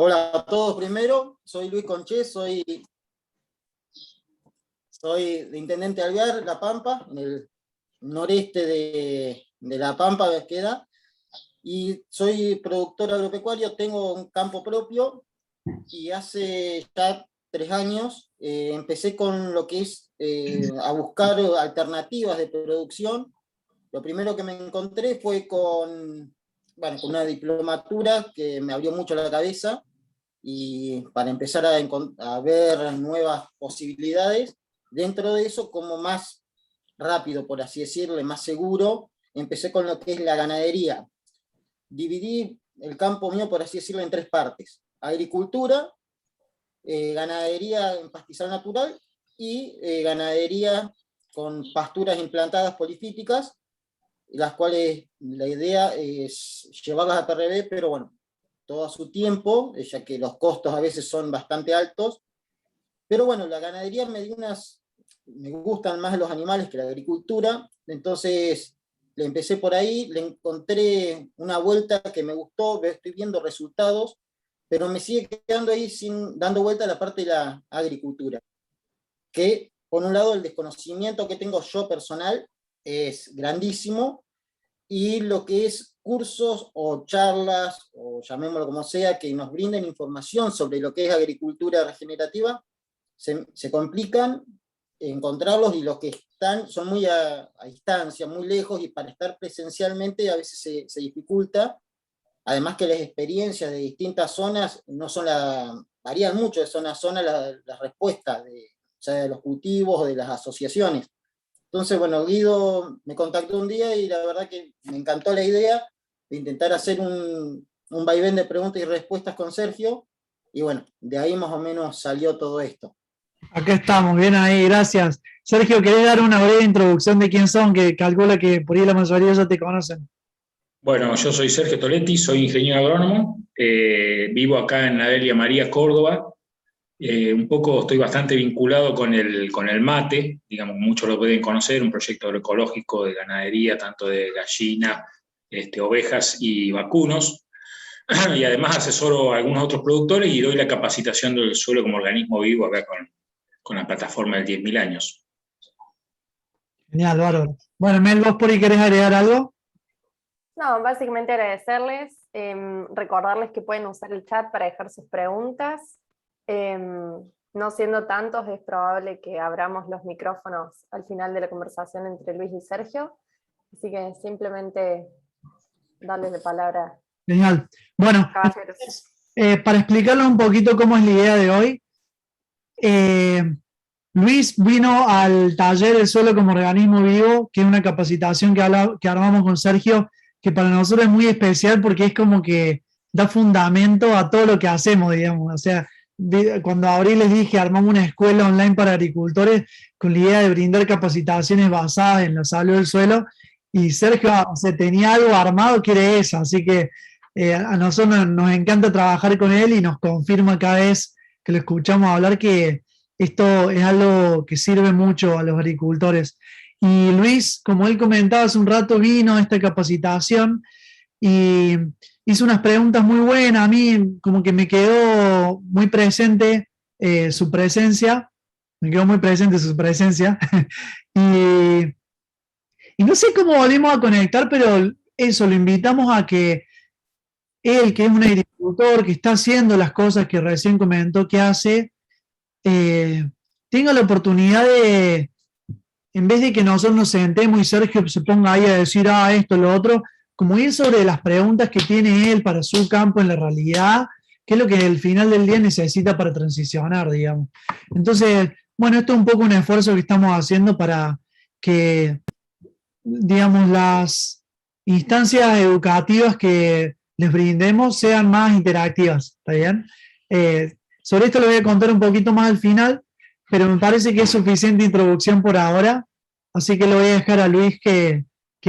Hola a todos primero, soy Luis Conché, soy de Intendente Alvear, La Pampa, en el noreste de La Pampa queda, y soy productor agropecuario, tengo un campo propio y hace ya 3 años empecé con lo que es a buscar alternativas de producción. Lo primero que me encontré fue con una diplomatura que me abrió mucho la cabeza y para empezar a ver nuevas posibilidades. Dentro de eso, como más rápido, por así decirlo, más seguro, empecé con lo que es la ganadería. Dividí el campo mío, por así decirlo, en 3 partes: agricultura, ganadería en pastizal natural y ganadería con pasturas implantadas polifíticas, las cuales la idea es llevarlas a PRB, pero bueno, todo a su tiempo, ya que los costos a veces son bastante altos. Pero bueno, la ganadería me gustan más los animales que la agricultura, entonces le empecé por ahí, le encontré una vuelta que me gustó, estoy viendo resultados, pero me sigue quedando ahí dando vuelta a la parte de la agricultura, que por un lado el desconocimiento que tengo yo personal es grandísimo, y lo que es cursos o charlas, o llamémoslo como sea, que nos brinden información sobre lo que es agricultura regenerativa, se complican encontrarlos, y los que están son muy a distancia, muy lejos, y para estar presencialmente a veces se dificulta. Además que las experiencias de distintas zonas varían mucho de zona a zona las respuestas, sea de los cultivos o de las asociaciones. Entonces, bueno, Guido me contactó un día y la verdad que me encantó la idea de intentar hacer un vaivén de preguntas y respuestas con Sergio, y bueno, de ahí más o menos salió todo esto. Acá estamos, bien ahí, gracias. Sergio, ¿querés dar una breve introducción de quién son? Que calcula que por ahí la mayoría ya te conocen. Bueno, yo soy Sergio Toletti, soy ingeniero agrónomo, vivo acá en la Delia María, Córdoba. Un poco estoy bastante vinculado con el mate, digamos, muchos lo pueden conocer, un proyecto agroecológico de ganadería, tanto de gallinas, ovejas y vacunos. Y además asesoro a algunos otros productores y doy la capacitación del suelo como organismo vivo acá con la plataforma del 10.000 años. Genial, bárbaro. Bueno, Mel, ¿vos por ahí querés agregar algo? No, básicamente agradecerles, recordarles que pueden usar el chat para dejar sus preguntas. No siendo tantos, es probable que abramos los micrófonos al final de la conversación entre Luis y Sergio, así que simplemente darles la palabra. Genial. Bueno, para explicarles un poquito cómo es la idea de hoy, Luis vino al taller El suelo como organismo vivo, que es una capacitación que armamos con Sergio, que para nosotros es muy especial porque es como que da fundamento a todo lo que hacemos, digamos. O sea, cuando abrí les dije, armamos una escuela online para agricultores con la idea de brindar capacitaciones basadas en la salud del suelo, y Sergio tenía algo armado que era eso, así que a nosotros nos encanta trabajar con él y nos confirma cada vez que lo escuchamos hablar que esto es algo que sirve mucho a los agricultores. Y Luis, como él comentaba hace un rato, vino a esta capacitación y hizo unas preguntas muy buenas. A mí como que me quedó muy presente su presencia, y, y no sé cómo volvimos a conectar, pero eso, lo invitamos a que él, que es un agricultor, que está haciendo las cosas que recién comentó que hace, tenga la oportunidad de, en vez de que nosotros nos sentemos y Sergio se ponga ahí a decir, esto, lo otro, como ir sobre las preguntas que tiene él para su campo en la realidad, qué es lo que al final del día necesita para transicionar, digamos. Entonces, bueno, esto es un poco un esfuerzo que estamos haciendo para que, digamos, las instancias educativas que les brindemos sean más interactivas, ¿está bien? Sobre esto lo voy a contar un poquito más al final, pero me parece que es suficiente introducción por ahora, así que le voy a dejar a Luis que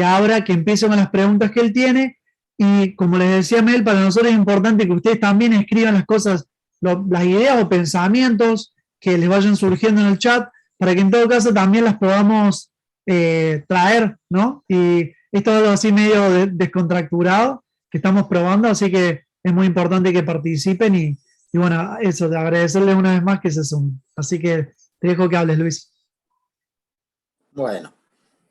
abra, que empiece con las preguntas que él tiene, y como les decía Mel, para nosotros es importante que ustedes también escriban las cosas, las ideas o pensamientos que les vayan surgiendo en el chat, para que en todo caso también las podamos traer, ¿no? Y esto es algo así medio descontracturado que estamos probando, así que es muy importante que participen y bueno, eso, de agradecerles una vez más que se sumen. Así que te dejo que hables, Luis. Bueno,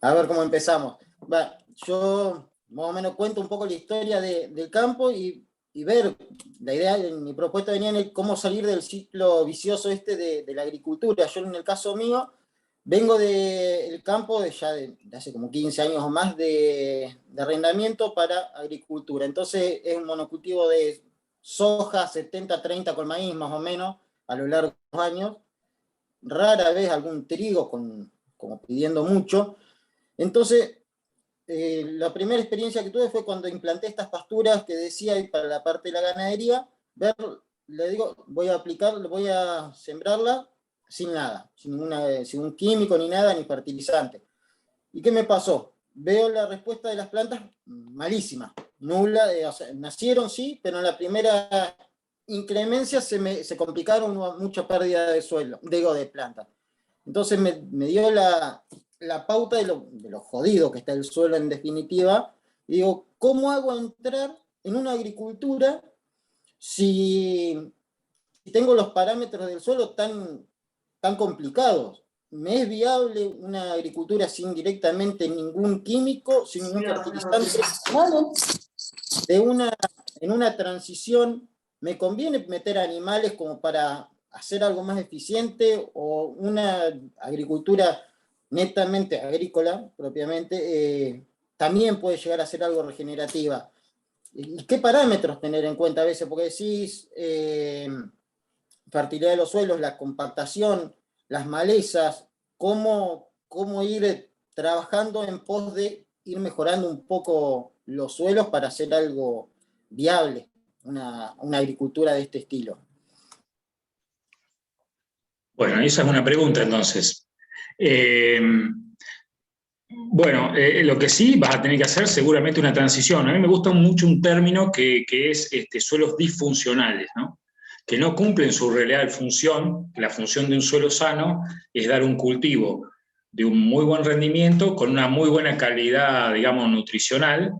a ver cómo empezamos. Va, yo más o menos cuento un poco la historia del campo y ver, la idea, mi propuesta venía en el cómo salir del ciclo vicioso de la agricultura. Yo en el caso mío, vengo del campo ya de hace como 15 años o más de arrendamiento para agricultura. Entonces es un monocultivo de soja, 70-30 con maíz más o menos, a lo largo de los años. Rara vez algún trigo, como pidiendo mucho. Entonces, la primera experiencia que tuve fue cuando implanté estas pasturas que decía para la parte de la ganadería, le digo, voy a sembrarla sin nada, sin un químico ni nada, ni fertilizante. ¿Y qué me pasó? Veo la respuesta de las plantas malísima, nula, o sea, nacieron sí, pero en la primera inclemencia se complicaron, mucha pérdida de suelo, de planta. Entonces me dio la pauta de lo jodido que está el suelo en definitiva, y digo, ¿cómo hago entrar en una agricultura si tengo los parámetros del suelo tan complicados? ¿Me es viable una agricultura sin directamente ningún químico, sin ningún fertilizante? Claro, en una transición, ¿me conviene meter animales como para hacer algo más eficiente, o una agricultura netamente agrícola, propiamente, también puede llegar a ser algo regenerativa? ¿Y qué parámetros tener en cuenta a veces? Porque decís fertilidad de los suelos, la compactación, las malezas, cómo ir trabajando en pos de ir mejorando un poco los suelos para hacer algo viable, una agricultura de este estilo. Bueno, esa es una pregunta entonces. Lo que sí vas a tener que hacer seguramente una transición. A mí me gusta mucho un término que es suelos disfuncionales, ¿no? Que no cumplen su real función. La función de un suelo sano es dar un cultivo de un muy buen rendimiento, con una muy buena calidad, digamos, nutricional,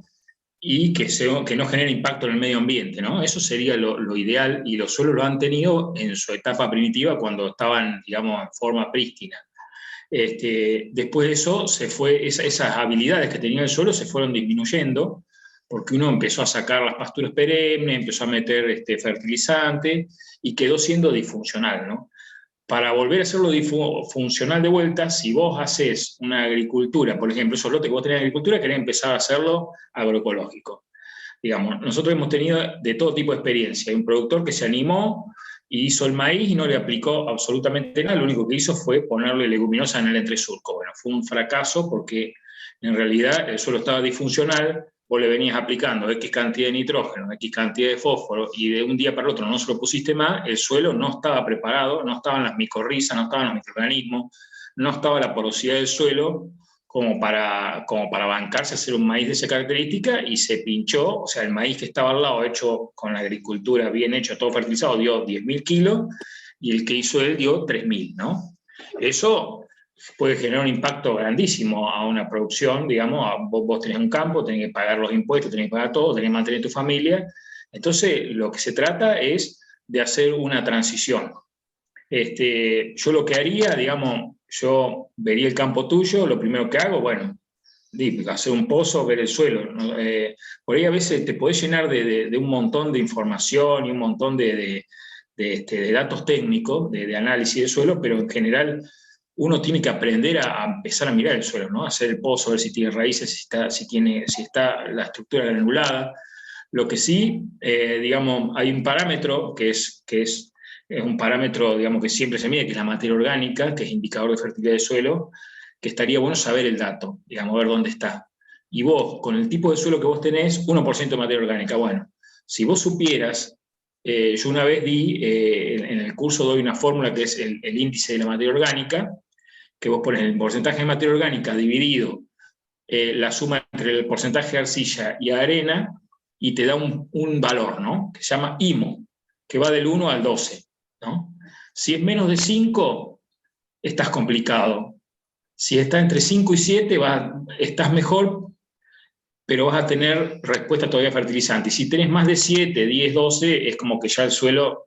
y que no genere impacto en el medio ambiente, ¿no? Eso sería lo ideal, y los suelos lo han tenido en su etapa primitiva cuando estaban, digamos, en forma prístina. Después de eso, esas habilidades que tenía el suelo se fueron disminuyendo, porque uno empezó a sacar las pasturas perennes, empezó a meter fertilizante, y quedó siendo disfuncional, ¿no? Para volver a hacerlo funcional de vuelta, si vos haces una agricultura, por ejemplo, esos lotes que vos tenés en agricultura, querés empezar a hacerlo agroecológico. Digamos, nosotros hemos tenido de todo tipo de experiencia. Hay un productor que se animó y hizo el maíz y no le aplicó absolutamente nada, lo único que hizo fue ponerle leguminosa en el entresurco. Bueno, fue un fracaso porque en realidad el suelo estaba disfuncional, vos le venías aplicando X cantidad de nitrógeno, X cantidad de fósforo, y de un día para el otro no se lo pusiste más, el suelo no estaba preparado, no estaban las micorrizas, no estaban los microorganismos, no estaba la porosidad del suelo como para bancarse a hacer un maíz de esa característica, y se pinchó. O sea, el maíz que estaba al lado, hecho con la agricultura bien hecho, todo fertilizado, dio 10.000 kilos, y el que hizo él dio 3.000, ¿no? Eso puede generar un impacto grandísimo a una producción, digamos. Vos tenés un campo, tenés que pagar los impuestos, tenés que pagar todo, tenés que mantener tu familia. Entonces, lo que se trata es de hacer una transición. Yo lo que haría, digamos, yo vería el campo tuyo, lo primero que hago, bueno, hacer un pozo, ver el suelo, ¿no? Por ahí a veces te podés llenar de un montón de información y un montón de datos técnicos, de análisis del suelo, pero en general uno tiene que aprender a empezar a mirar el suelo, ¿no? Hacer el pozo, ver si tiene raíces, si está la estructura granulada. Lo que sí, digamos, hay un parámetro que es un parámetro, digamos, que siempre se mide, que es la materia orgánica, que es indicador de fertilidad del suelo, que estaría bueno saber el dato, digamos, ver dónde está. Y vos, con el tipo de suelo que vos tenés, 1% de materia orgánica. Bueno, si vos supieras, yo una vez en el curso doy una fórmula que es el índice de la materia orgánica, que vos pones el porcentaje de materia orgánica dividido la suma entre el porcentaje de arcilla y arena, y te da un valor, ¿no? Que se llama IMO, que va del 1 al 12, ¿no? Si es menos de 5, estás complicado. Si está entre 5 y 7, estás mejor, pero vas a tener respuesta todavía fertilizante. Y si tenés más de 7, 10, 12, es como que ya el suelo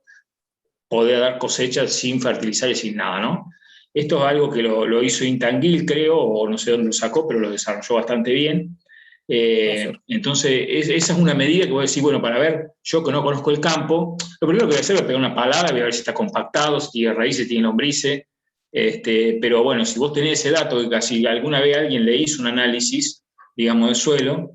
podía dar cosecha sin fertilizar y sin nada, ¿no? Esto es algo que lo hizo Intanguil, creo, o no sé dónde lo sacó, pero lo desarrolló bastante bien. Entonces, esa es una medida que voy a decir, bueno, para ver, yo que no conozco el campo, lo primero que voy a hacer es pegar una palada, voy a ver si está compactado, si tiene raíces, si tiene lombrices, pero bueno, si vos tenés ese dato, que casi alguna vez alguien le hizo un análisis, digamos, del suelo,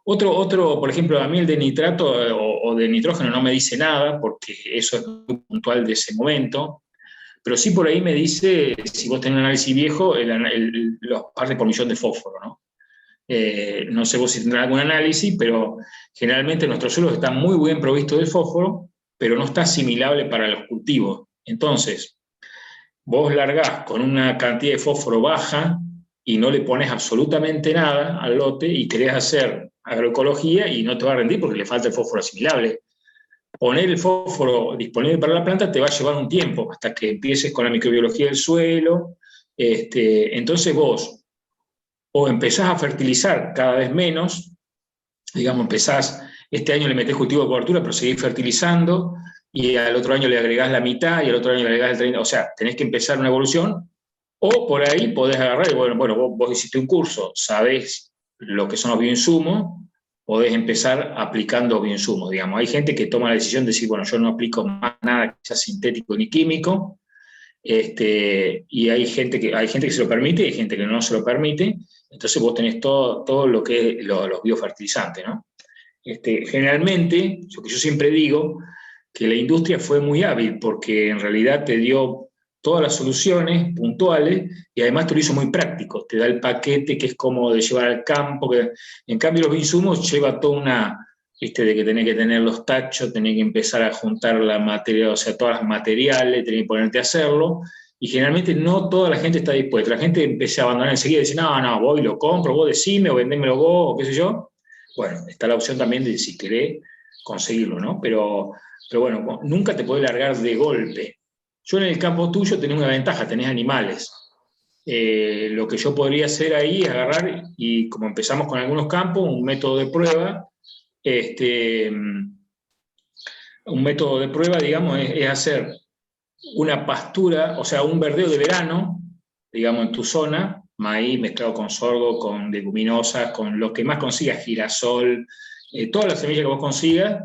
otro, por ejemplo, a mí el de nitrato o de nitrógeno no me dice nada, porque eso es muy puntual de ese momento, pero sí por ahí me dice, si vos tenés un análisis viejo, los partes por millón de fósforo, ¿no? No sé vos si tendrás algún análisis, pero generalmente nuestros suelos están muy bien provistos de fósforo, pero no está asimilable para los cultivos. Entonces, vos largás con una cantidad de fósforo baja y no le pones absolutamente nada al lote y querés hacer agroecología y no te va a rendir porque le falta el fósforo asimilable. Poner el fósforo disponible para la planta te va a llevar un tiempo hasta que empieces con la microbiología del suelo. Entonces vos o empezás a fertilizar cada vez menos, digamos, este año le metés cultivo de cobertura, pero seguís fertilizando, y al otro año le agregás la mitad, y al otro año le agregás el 30%, o sea, tenés que empezar una evolución, o por ahí podés agarrar, y bueno, vos hiciste un curso, sabés lo que son los bioinsumos, podés empezar aplicando bioinsumos, digamos. Hay gente que toma la decisión de decir, bueno, yo no aplico más nada que sea sintético ni químico, y hay gente que se lo permite y hay gente que no se lo permite, entonces vos tenés todo lo que es los biofertilizantes, ¿no? Generalmente, lo que yo siempre digo, que la industria fue muy hábil porque en realidad te dio todas las soluciones puntuales y además te lo hizo muy práctico, te da el paquete que es cómodo de llevar al campo, en cambio los insumos lleva toda una, de que tenés que tener los tachos, tenés que empezar a juntar la materia, o sea, todos los materiales, tenés que ponerte a hacerlo, y generalmente no toda la gente está dispuesta. La gente empecé a abandonar enseguida y dice, no, voy y lo compro, vos decime, o vendémelo vos, o qué sé yo. Bueno, está la opción también de si querés conseguirlo, ¿no? Pero bueno, nunca te podés largar de golpe. Yo en el campo tuyo tenés una ventaja, tenés animales. Lo que yo podría hacer ahí es agarrar, y como empezamos con algunos campos, un método de prueba, un método de prueba, digamos, es hacer una pastura, o sea, un verdeo de verano, digamos, en tu zona, maíz mezclado con sorgo, con leguminosas, con lo que más consigas, girasol, todas las semillas que vos consigas,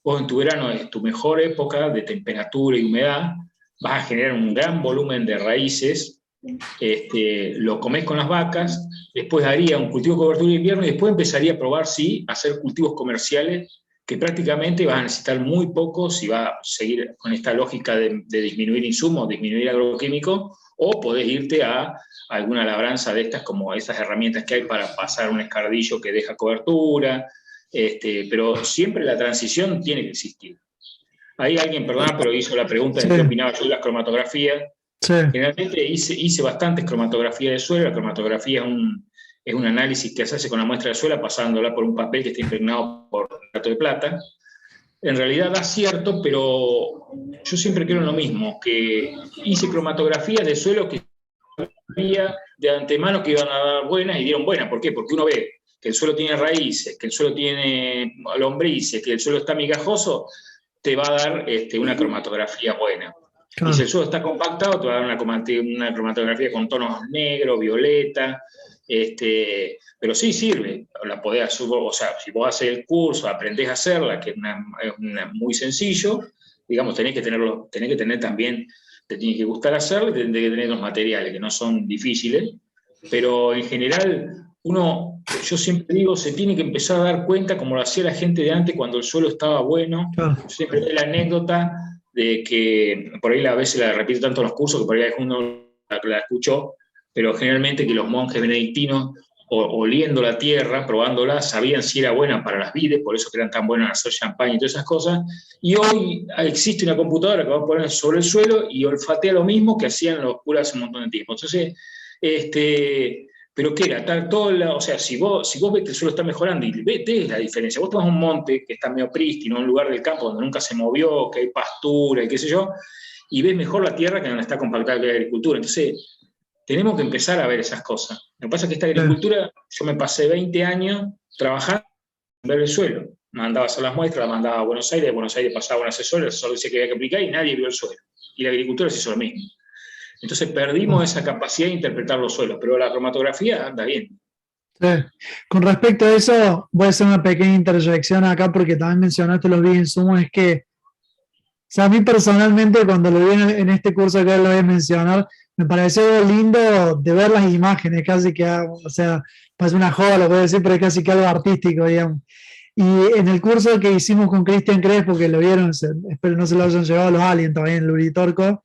vos en tu verano es tu mejor época de temperatura y humedad, vas a generar un gran volumen de raíces, lo comés con las vacas, después haría un cultivo de cobertura de invierno y después empezaría a probar, sí, a hacer cultivos comerciales que prácticamente vas a necesitar muy poco si vas a seguir con esta lógica de disminuir insumos, disminuir agroquímicos, o podés irte a alguna labranza de estas, como esas herramientas que hay para pasar un escardillo que deja cobertura, pero siempre la transición tiene que existir. Ahí alguien, perdón, pero hizo la pregunta de qué opinaba yo de las cromatografías. Sí. Generalmente hice bastantes cromatografías de suelo. La cromatografía es un análisis que se hace con la muestra de suelo pasándola por un papel que está impregnado por nitrato de plata. En realidad da cierto, pero yo siempre creo en lo mismo, que hice cromatografías de suelo que sabía de antemano que iban a dar buenas y dieron buenas. ¿Por qué? Porque uno ve que el suelo tiene raíces, que el suelo tiene lombrices, que el suelo está migajoso, te va a dar una cromatografía buena. Claro. Y si el suelo está compactado, te va a dar una cromatografía con tonos negros, violeta, pero sí sirve. La podés hacer, o sea, si vos haces el curso, aprendés a hacerla, que es muy sencillo, digamos, tenés que tener también, te tiene que gustar hacerlo y tenés que tener los materiales, que no son difíciles, pero en general yo siempre digo, se tiene que empezar a dar cuenta, como lo hacía la gente de antes cuando el suelo estaba bueno. Claro. Yo siempre doy la anécdota de que, por ahí a veces la repito tanto en los cursos, que por ahí uno la escuchó, pero generalmente que los monjes benedictinos, oliendo la tierra, probándola, sabían si era buena para las vides, por eso que eran tan buenas hacer champán y todas esas cosas. Y hoy existe una computadora que va a poner sobre el suelo y olfatea lo mismo que hacían los curas hace un montón de tiempo. Entonces, pero ¿qué era? O sea, si vos ves que el suelo está mejorando y ves la diferencia, vos tomás un monte que está medio prístino, un lugar del campo donde nunca se movió, que hay pastura y qué sé yo, y ves mejor la tierra que donde está compactada la agricultura. Entonces, tenemos que empezar a ver esas cosas. Lo que pasa es que esta agricultura, yo me pasé 20 años trabajando en ver el suelo. Mandaba a hacer las muestras, las mandaba a Buenos Aires, de Buenos Aires pasaba a un asesor, el asesor decía que había que aplicar y nadie vio el suelo. Y la agricultura se hizo lo mismo. Entonces perdimos esa capacidad de interpretar los suelos, pero la cromatografía anda bien. Sí. Con respecto a eso, voy a hacer una pequeña interjección acá porque también mencionaste los bioinsumos, es que, o sea, a mí personalmente cuando lo vi en este curso que lo voy a mencionar, me pareció lindo de ver las imágenes, casi que, o sea, parece una joda, lo puedo decir, pero es casi que algo artístico, digamos. Y en el curso que hicimos con Cristian Crespo, que lo vieron, espero no se lo hayan llevado los aliens todavía en Luritorco,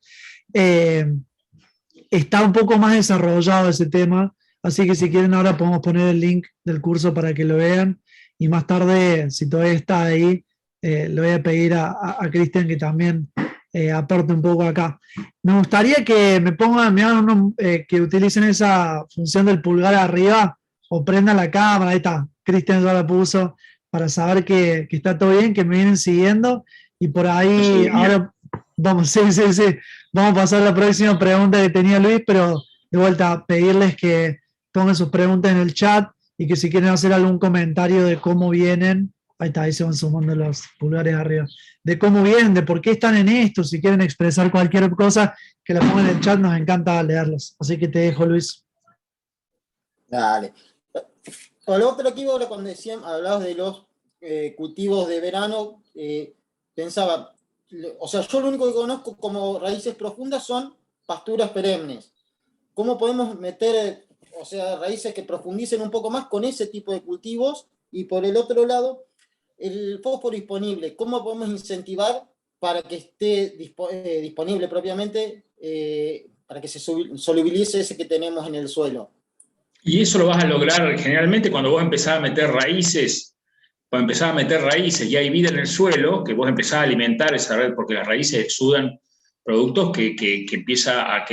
está un poco más desarrollado ese tema, así que si quieren ahora podemos poner el link del curso para que lo vean, y más tarde, si todavía está ahí, le voy a pedir a Cristian que también aporte un poco acá. Me gustaría que me hagan que utilicen esa función del pulgar arriba, o prendan la cámara, ahí está, Cristian ya la puso, para saber que está todo bien, que me vienen siguiendo, y por ahí, ahora, vamos, sí, vamos a pasar a la próxima pregunta que tenía Luis, pero de vuelta, pedirles que pongan sus preguntas en el chat, y que si quieren hacer algún comentario de cómo vienen, ahí está, ahí se van sumando los pulgares arriba, de cómo vienen, de por qué están en esto, si quieren expresar cualquier cosa, que la pongan en el chat, nos encanta leerlos. Así que te dejo, Luis. Dale. Lo otro que iba ahora cuando hablabas de los cultivos de verano, pensaba, o sea, yo lo único que conozco como raíces profundas son pasturas perennes. ¿Cómo podemos meter, o sea, raíces que profundicen un poco más con ese tipo de cultivos? Y por el otro lado, el fósforo disponible, ¿cómo podemos incentivar para que esté disponible propiamente, para que se solubilice ese que tenemos en el suelo? Y eso lo vas a lograr generalmente cuando vos empezás a meter raíces, y hay vida en el suelo, que vos empezás a alimentar esa red, porque las raíces exudan productos que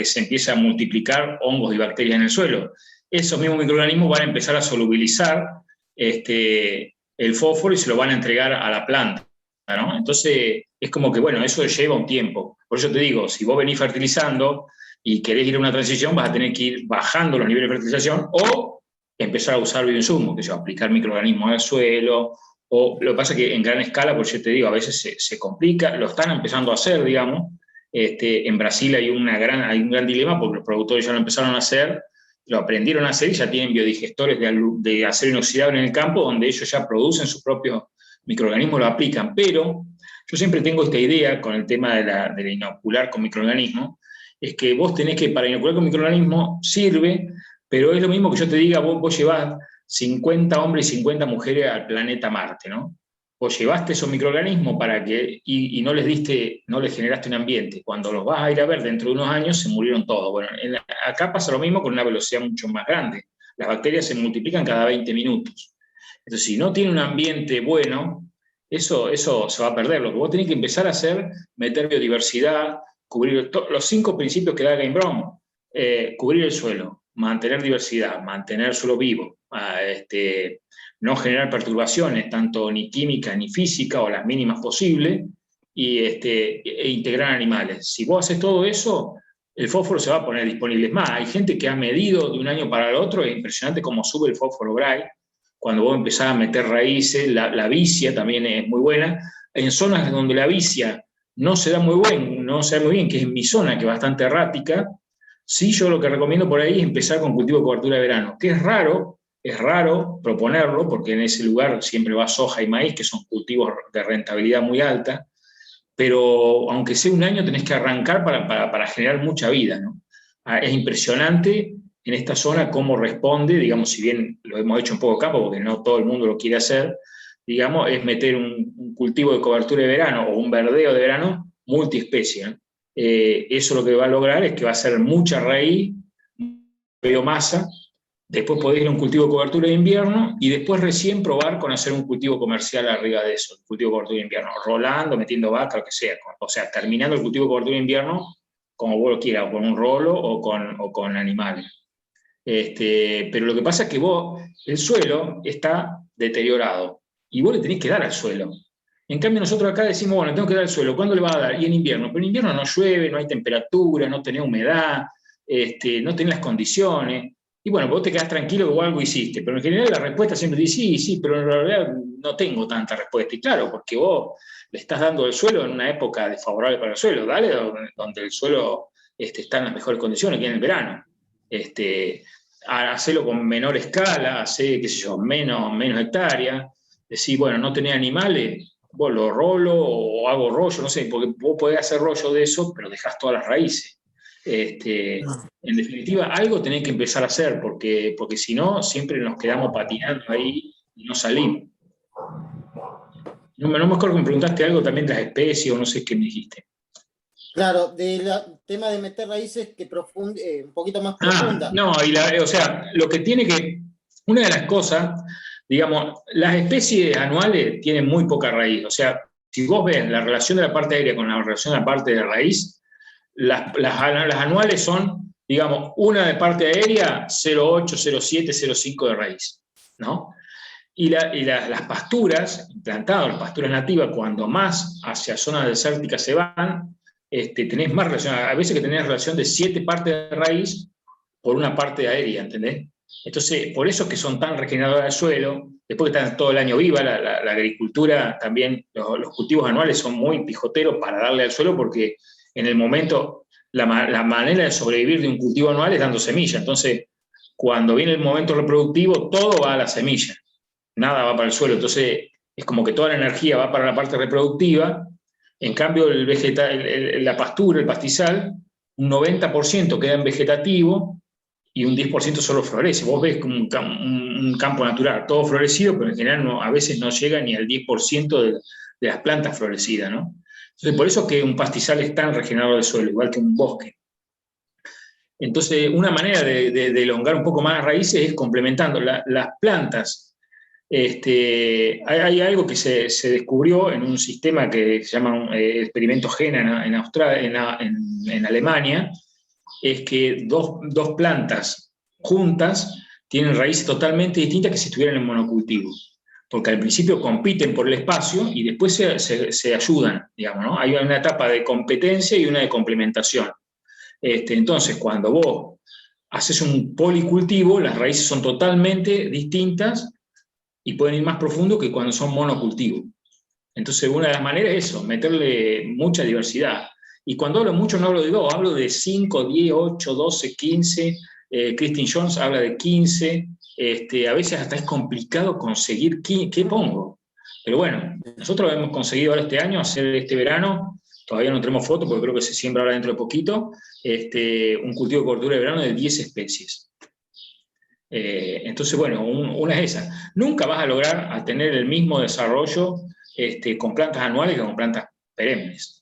se empieza a multiplicar hongos y bacterias en el suelo. Esos mismos microorganismos van a empezar a solubilizar el fósforo y se lo van a entregar a la planta, ¿no? Entonces, es como que, bueno, eso lleva un tiempo. Por eso te digo, si vos venís fertilizando y querés ir a una transición, vas a tener que ir bajando los niveles de fertilización o empezar a usar bioinsumos, que es aplicar microorganismos al suelo. O lo que pasa es que en gran escala, por yo te digo, a veces se complica, lo están empezando a hacer, digamos. En Brasil hay un gran dilema porque los productores ya lo empezaron a hacer, lo aprendieron a hacer y ya tienen biodigestores de acero inoxidable en el campo, donde ellos ya producen sus propios microorganismos, lo aplican. Pero yo siempre tengo esta idea con el tema de inocular con microorganismos, es que vos tenés que, para inocular con microorganismos, sirve, pero es lo mismo que yo te diga, vos llevás 50 hombres y 50 mujeres al planeta Marte, ¿no? Vos llevaste esos microorganismos y no les generaste un ambiente. Cuando los vas a ir a ver dentro de unos años, se murieron todos. Bueno, acá pasa lo mismo con una velocidad mucho más grande. Las bacterias se multiplican cada 20 minutos. Entonces, si no tiene un ambiente bueno, eso se va a perder. Lo que vos tenés que empezar a hacer, meter biodiversidad, cubrir los 5 principios que da Game Brown, cubrir el suelo, mantener diversidad, mantener suelo vivo, no generar perturbaciones, tanto ni química ni física, o las mínimas posibles, e integrar animales. Si vos haces todo eso, el fósforo se va a poner disponible. Es más, hay gente que ha medido de un año para el otro, es impresionante cómo sube el fósforo Bray, cuando vos empezás a meter raíces. La vicia también es muy buena. En zonas donde la vicia no se da muy bien, que es en mi zona, que es bastante errática, sí, yo lo que recomiendo por ahí es empezar con cultivo de cobertura de verano, que es raro proponerlo, porque en ese lugar siempre va soja y maíz, que son cultivos de rentabilidad muy alta, pero aunque sea un año tenés que arrancar para generar mucha vida, ¿no? Es impresionante en esta zona cómo responde, digamos, si bien lo hemos hecho en poco campo, porque no todo el mundo lo quiere hacer, digamos, es meter un cultivo de cobertura de verano o un verdeo de verano multiespecie, ¿no? Eso lo que va a lograr es que va a ser mucha raíz, biomasa. Después podés ir a un cultivo de cobertura de invierno y después recién probar con hacer un cultivo comercial arriba de eso, el cultivo de cobertura de invierno, rolando, metiendo vaca, lo que sea. O sea, terminando el cultivo de cobertura de invierno como vos lo quieras, o con un rolo o con animales. Pero lo que pasa es que el suelo está deteriorado y vos le tenés que dar al suelo. En cambio nosotros acá decimos, bueno, tengo que dar al suelo, ¿cuándo le va a dar? Y en invierno. Pero en invierno no llueve, no hay temperatura, no tenés humedad, no tenés las condiciones. y bueno, vos te quedás tranquilo que vos algo hiciste, pero en general la respuesta siempre dice sí, sí, pero en realidad no tengo tanta respuesta. Y claro, porque vos le estás dando el suelo en una época desfavorable para el suelo, dale donde el suelo está en las mejores condiciones, que en el verano. Hacerlo con menor escala, hacer, qué sé yo, menos hectáreas, decir, bueno, no tenés animales, vos lo rolo o hago rollo, no sé, porque vos podés hacer rollo de eso, pero dejás todas las raíces. En definitiva, algo tenés que empezar a hacer, porque si no, siempre nos quedamos patinando ahí y no salimos. No me acuerdo que me preguntaste algo también de las especies o no sé qué me dijiste. Claro, del tema de meter raíces que un poquito más profunda. No, o sea, lo que tiene que, una de las cosas, digamos, las especies anuales tienen muy poca raíz. O sea, si vos ves la relación de la parte aérea con la relación de la parte de raíz, las anuales son, digamos, una de parte aérea, 0,8, 0,7, 0,5 de raíz, ¿no? Y las pasturas, implantadas, las pasturas nativas, cuando más hacia zonas desérticas se van, tenés más relación, a veces que tenés relación de 7 partes de raíz por una parte aérea, ¿entendés? Entonces, por eso es que son tan regeneradoras del suelo, después que están todo el año viva, la agricultura también, los cultivos anuales son muy pijoteros para darle al suelo, porque en el momento, la manera de sobrevivir de un cultivo anual es dando semilla. Entonces, cuando viene el momento reproductivo, todo va a la semilla, nada va para el suelo. Entonces, es como que toda la energía va para la parte reproductiva. En cambio, la pastura, el pastizal, un 90% queda en vegetativo y un 10% solo florece. Vos ves como un campo natural, todo florecido, pero en general a veces no llega ni al 10% de las plantas florecidas, ¿no? Entonces, por eso que un pastizal es tan regenerador del suelo, igual que un bosque. Entonces, una manera de elongar un poco más las raíces es complementando las plantas. Hay algo que se descubrió en un sistema que se llama experimento GENA en Alemania, es que dos plantas juntas tienen raíces totalmente distintas que si estuvieran en monocultivo, porque al principio compiten por el espacio y después se ayudan, digamos, ¿no? Hay una etapa de competencia y una de complementación. Entonces, cuando vos haces un policultivo, las raíces son totalmente distintas y pueden ir más profundo que cuando son monocultivos. Entonces, una de las maneras es eso, meterle mucha diversidad. Y cuando hablo mucho, no hablo de 2, hablo de 5, 10, 8, 12, 15. Kristin Jones habla de 15. A veces hasta es complicado conseguir qué pongo. Pero bueno, nosotros hemos conseguido ahora este año hacer este verano, todavía no tenemos fotos porque creo que se siembra ahora dentro de poquito, un cultivo de cobertura de verano de 10 especies. Entonces, bueno, una es esa. Nunca vas a lograr a tener el mismo desarrollo con plantas anuales que con plantas perennes.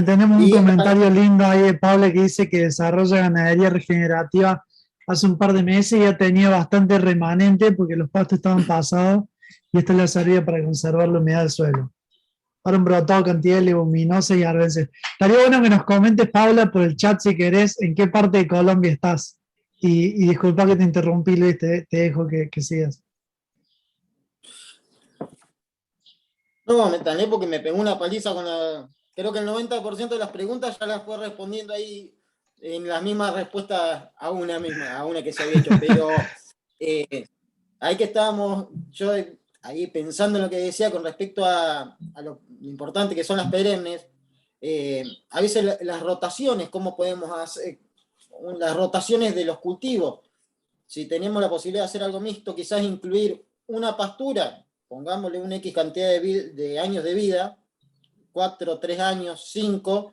Tenemos un comentario lindo ahí de Paula que dice que desarrolla ganadería regenerativa hace un par de meses y ya tenía bastante remanente porque los pastos estaban pasados y esto le servía para conservar la humedad del suelo. Ahora un brotado cantidad de leguminosas y arbences. Estaría bueno que nos comentes, Paula, por el chat si querés, en qué parte de Colombia estás. Y disculpa que te interrumpí, Luis, te dejo que sigas. No, me tané porque me pegó una paliza con la... Creo que el 90% de las preguntas ya las fue respondiendo ahí en las mismas respuestas a una que se había hecho. Pero ahí que estábamos, yo ahí pensando en lo que decía con respecto a lo importante que son las perennes, a veces las rotaciones, cómo podemos hacer las rotaciones de los cultivos. Si tenemos la posibilidad de hacer algo mixto, quizás incluir una pastura, pongámosle una X cantidad de años de vida, 4, 3 años, 5,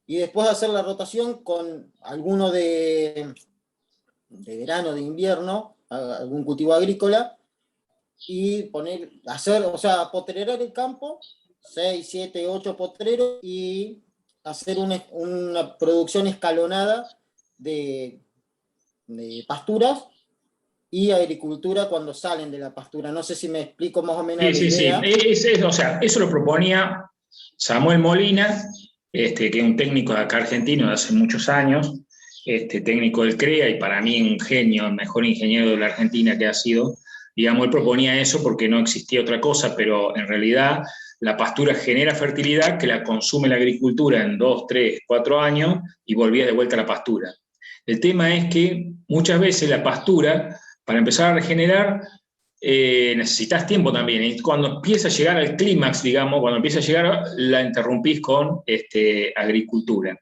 y después hacer la rotación con alguno de verano, de invierno, algún cultivo agrícola, y potrerar el campo, 6, 7, 8 potreros, y hacer una producción escalonada de pasturas y agricultura cuando salen de la pastura. No sé si me explico más o menos la idea. Sí. O sea, eso lo proponía Samuel Molina, que es un técnico de acá argentino de hace muchos años, técnico del CREA y para mí un genio, el mejor ingeniero de la Argentina que ha sido. Digamos, él proponía eso porque no existía otra cosa, pero en realidad la pastura genera fertilidad que la consume la agricultura en 2, 3, 4 años y volvía de vuelta a la pastura. El tema es que muchas veces la pastura, para empezar a regenerar, necesitas tiempo también. Y cuando empieza a llegar al clímax, digamos, cuando empieza a llegar, la interrumpís con agricultura.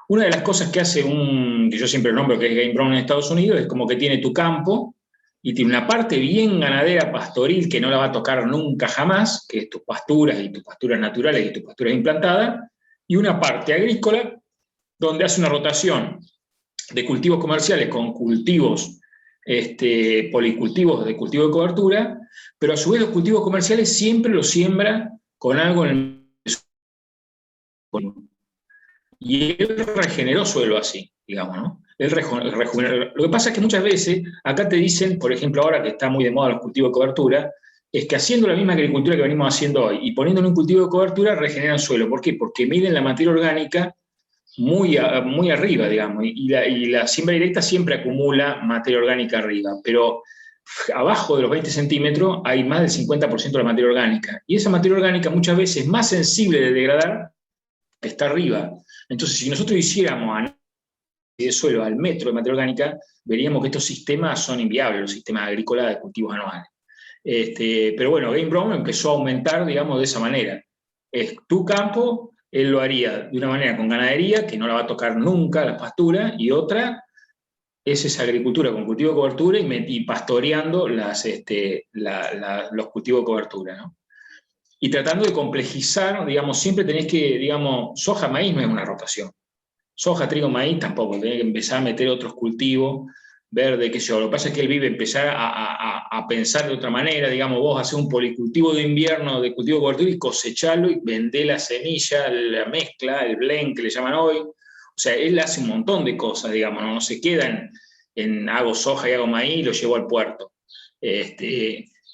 Una de las cosas que hace que yo siempre nombro, que es Game Brown en Estados Unidos, es como que tiene tu campo y tiene una parte bien ganadera, pastoril, que no la va a tocar nunca jamás, que es tus pasturas y tus pasturas naturales y tus pasturas implantadas, y una parte agrícola donde hace una rotación de cultivos comerciales con cultivos policultivos de cultivo de cobertura, pero a su vez los cultivos comerciales siempre los siembra con algo en el suelo. Y él regeneró suelo así, digamos, ¿no? Él regeneró. Lo que pasa es que muchas veces, acá te dicen, por ejemplo, ahora que está muy de moda los cultivos de cobertura, es que haciendo la misma agricultura que venimos haciendo hoy y poniéndole un cultivo de cobertura, regeneran suelo. ¿Por qué? Porque miden la materia orgánica muy arriba, digamos, y la siembra directa siempre acumula materia orgánica arriba, pero abajo de los 20 centímetros hay más del 50% de la materia orgánica, y esa materia orgánica muchas veces es más sensible de degradar que está arriba. Entonces, si nosotros hiciéramos análisis de suelo al metro de materia orgánica, veríamos que estos sistemas son inviables, los sistemas agrícolas de cultivos anuales. Pero bueno, Game Brown empezó a aumentar, digamos, de esa manera. Es tu campo. Él lo haría de una manera con ganadería, que no la va a tocar nunca la pastura, y otra es esa agricultura con cultivo de cobertura y pastoreando los cultivos de cobertura, ¿no? Y tratando de complejizar, digamos, siempre tenés que, digamos, soja, maíz no es una rotación. Soja, trigo, maíz tampoco, tenés que empezar a meter otros cultivos, verde, qué sé yo. Lo que pasa es que él vive empezar a pensar de otra manera, digamos, vos haces un policultivo de invierno de cultivo de cobertura y cosecharlo y vendés la semilla, la mezcla, el blend que le llaman hoy. O sea, él hace un montón de cosas, digamos, no se queda en hago soja y hago maíz y lo llevo al puerto.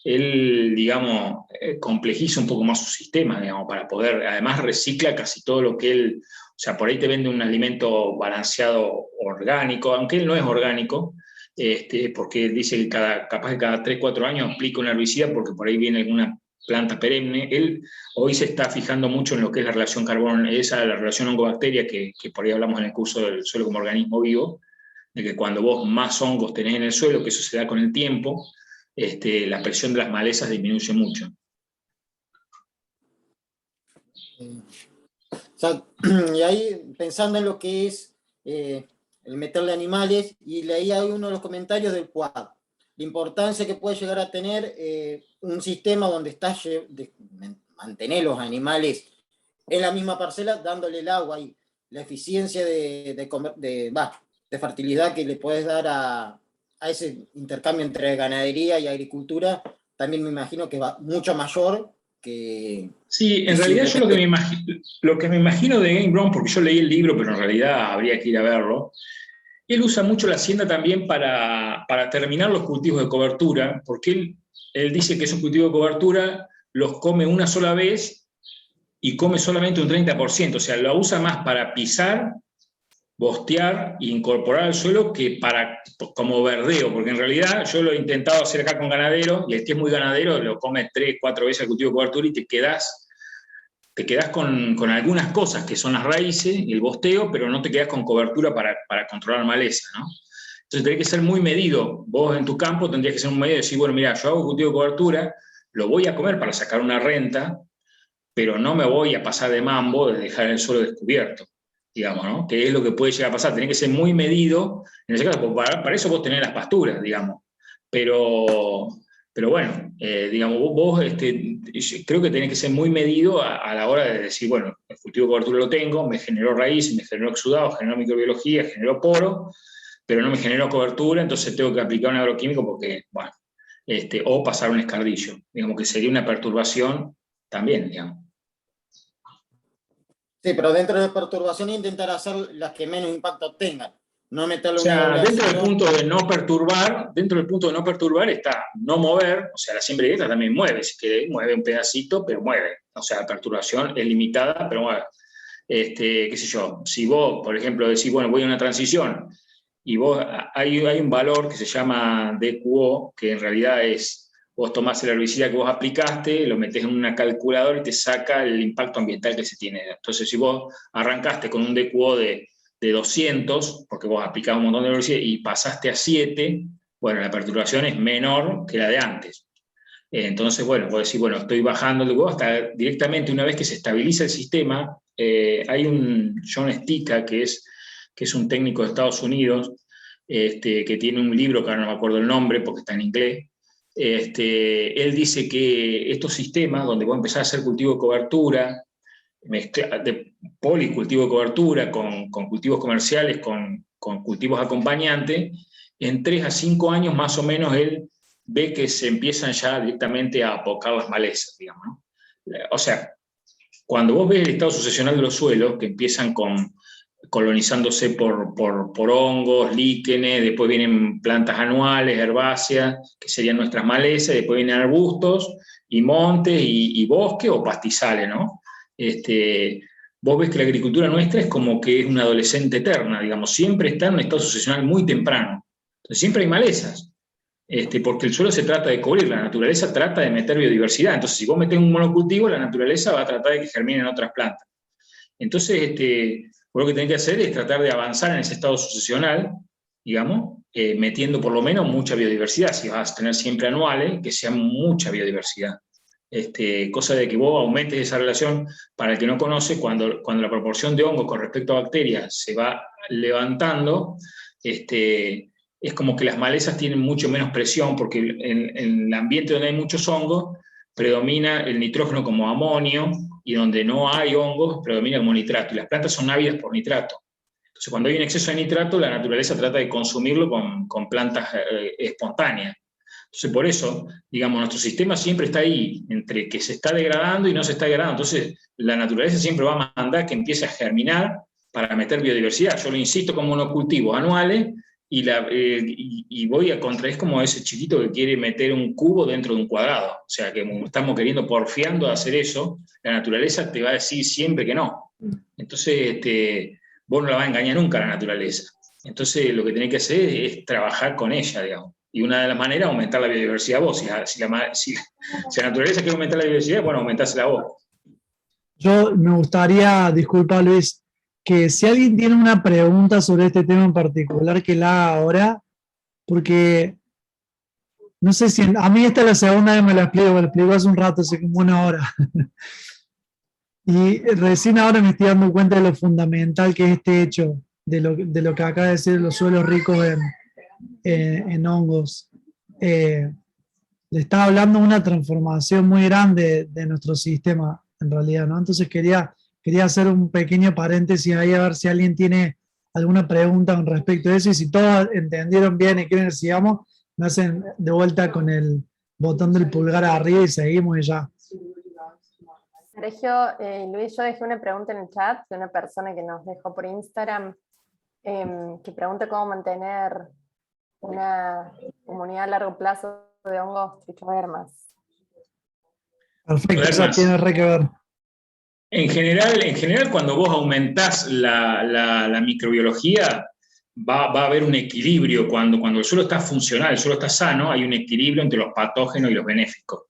Él, digamos, complejiza un poco más su sistema, digamos, para poder, además recicla casi todo lo que él, o sea, por ahí te vende un alimento balanceado orgánico, aunque él no es orgánico, porque él dice que capaz que cada 3, 4 años aplica un herbicida porque por ahí viene alguna planta perenne. Él hoy se está fijando mucho en lo que es la relación carbono, la relación hongobacteria que por ahí hablamos en el curso del suelo como organismo vivo, de que cuando vos más hongos tenés en el suelo, que eso se da con el tiempo, la presión de las malezas disminuye mucho. Y ahí, pensando en lo que es el meterle animales, y leí ahí uno de los comentarios del quad, la importancia que puede llegar a tener un sistema donde estás mantener los animales en la misma parcela, dándole el agua y la eficiencia de fertilidad que le puedes dar a ese intercambio entre ganadería y agricultura, también me imagino que va mucho mayor que... Sí, en realidad yo lo que me imagino de Game Brown, porque yo leí el libro, pero en realidad habría que ir a verlo, él usa mucho la hacienda también para terminar los cultivos de cobertura, porque él dice que esos cultivos de cobertura los come una sola vez y come solamente un 30%, o sea, lo usa más para pisar, bostear e incorporar al suelo que como verdeo, porque en realidad yo lo he intentado hacer acá con ganadero, y el que es muy ganadero lo come 3, 4 veces el cultivo de cobertura y te quedás con algunas cosas que son las raíces y el bosteo, pero no te quedás con cobertura para controlar maleza, ¿no? Entonces tenés que ser muy medido. Vos en tu campo tendrías que ser muy medido y decir, bueno, mira, yo hago cultivo de cobertura, lo voy a comer para sacar una renta, pero no me voy a pasar de mambo de dejar el suelo descubierto, digamos, ¿no? Que es lo que puede llegar a pasar. Tenés que ser muy medido, en ese caso, para eso vos tenés las pasturas, digamos. Pero bueno, digamos, vos creo que tenés que ser muy medido a la hora de decir, bueno, el cultivo de cobertura lo tengo, me generó raíz, me generó exudado, generó microbiología, generó poro, pero no me generó cobertura, entonces tengo que aplicar un agroquímico porque, bueno, o pasar un escardillo, digamos que sería una perturbación también, digamos. Sí, pero dentro de la perturbación intentar hacer las que menos impacto tengan. No meterle dentro del punto de no perturbar está no mover, o sea, la siembra directa también mueve, si quiere, mueve un pedacito, pero mueve. O sea, la perturbación es limitada, pero mueve. Qué sé yo, si vos, por ejemplo, decís, bueno, voy a una transición, y vos hay un valor que se llama DQO, que en realidad es Vos tomás el herbicida que vos aplicaste, lo metés en una calculadora y te saca el impacto ambiental que se tiene. Entonces, si vos arrancaste con un DQO de 200, porque vos aplicabas un montón de herbicida y pasaste a 7, bueno, la perturbación es menor que la de antes. Entonces, bueno, vos decís, bueno, estoy bajando el DQO hasta directamente una vez que se estabiliza el sistema. Hay un John Stika, que es un técnico de Estados Unidos, que tiene un libro que ahora no me acuerdo el nombre porque está en inglés. Él dice que estos sistemas, donde vos empezás a hacer cultivo de cobertura, de policultivo de cobertura, con cultivos comerciales, con cultivos acompañantes, en 3 a 5 años más o menos él ve que se empiezan ya directamente a apocar las malezas, digamos, ¿no? O sea, cuando vos ves el estado sucesional de los suelos, que empiezan colonizándose por hongos, líquenes, después vienen plantas anuales, herbáceas, que serían nuestras malezas, después vienen arbustos, y montes, y bosque o pastizales, ¿no? Vos ves que la agricultura nuestra es como que es una adolescente eterna, digamos, siempre está en un estado sucesional muy temprano. Entonces siempre hay malezas, porque el suelo se trata de cubrir, la naturaleza trata de meter biodiversidad. Entonces, si vos metés un monocultivo, la naturaleza va a tratar de que germinen otras plantas. Entonces, vos lo que tenés que hacer es tratar de avanzar en ese estado sucesional, digamos, metiendo por lo menos mucha biodiversidad. Si vas a tener siempre anuales, que sea mucha biodiversidad. Cosa de que vos aumentes esa relación. Para el que no conoce, cuando la proporción de hongos con respecto a bacterias se va levantando, es como que las malezas tienen mucho menos presión, porque en el ambiente donde hay muchos hongos predomina el nitrógeno como amonio, y donde no hay hongos predomina como nitrato, y las plantas son ávidas por nitrato. Entonces, cuando hay un exceso de nitrato, la naturaleza trata de consumirlo con plantas espontáneas. Entonces, por eso, digamos, nuestro sistema siempre está ahí, entre que se está degradando y no se está degradando. Entonces, la naturaleza siempre va a mandar que empiece a germinar para meter biodiversidad. Yo lo insisto como monocultivos anuales, y voy a contra, es como ese chiquito que quiere meter un cubo dentro de un cuadrado. O sea, que estamos queriendo porfiando a hacer eso, la naturaleza te va a decir siempre que no. Entonces, vos no la vas a engañar nunca a la naturaleza. Entonces, lo que tenés que hacer es trabajar con ella, digamos. Y una de las maneras es aumentar la biodiversidad vos. Si la naturaleza quiere aumentar la biodiversidad, bueno, aumentásela vos. Yo me gustaría, disculpa Luis, que si alguien tiene una pregunta sobre este tema en particular, que la haga ahora, porque no sé si, a mí esta es la segunda vez que me lo explico hace un rato, hace como una hora. Y recién ahora me estoy dando cuenta de lo fundamental que es este hecho, de lo que acaba de decir los suelos ricos en hongos. Le estaba hablando de una transformación muy grande de nuestro sistema, en realidad, ¿no? Entonces quería hacer un pequeño paréntesis ahí a ver si alguien tiene alguna pregunta con respecto a eso, y si todos entendieron bien y quieren que sigamos, me hacen de vuelta con el botón del pulgar arriba y seguimos y ya. Sergio, Luis, yo dejé una pregunta en el chat de una persona que nos dejó por Instagram, que pregunta cómo mantener una comunidad a largo plazo de hongos trichodermas. Perfecto, eso tiene re que ver. En general, cuando vos aumentás la microbiología, va a haber un equilibrio. Cuando el suelo está funcional, el suelo está sano, hay un equilibrio entre los patógenos y los benéficos.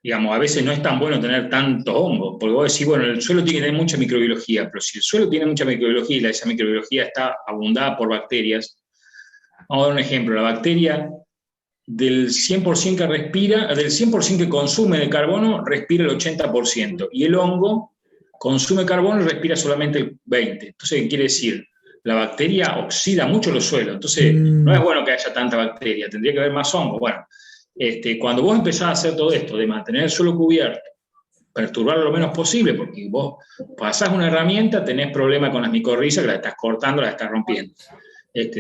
Digamos, a veces no es tan bueno tener tantos hongos, porque vos decís, bueno, el suelo tiene que tener mucha microbiología, pero si el suelo tiene mucha microbiología y esa microbiología está abundada por bacterias, vamos a dar un ejemplo, la bacteria del 100% que respira, del 100% que consume de carbono, respira el 80%, y el hongo consume carbono y respira solamente el 20%. Entonces, ¿qué quiere decir? La bacteria oxida mucho los suelos, entonces no es bueno que haya tanta bacteria, tendría que haber más hongo. Bueno, cuando vos empezás a hacer todo esto, de mantener el suelo cubierto, perturbarlo lo menos posible, porque vos pasás una herramienta, tenés problemas con las micorrizas, que las estás cortando, las estás rompiendo.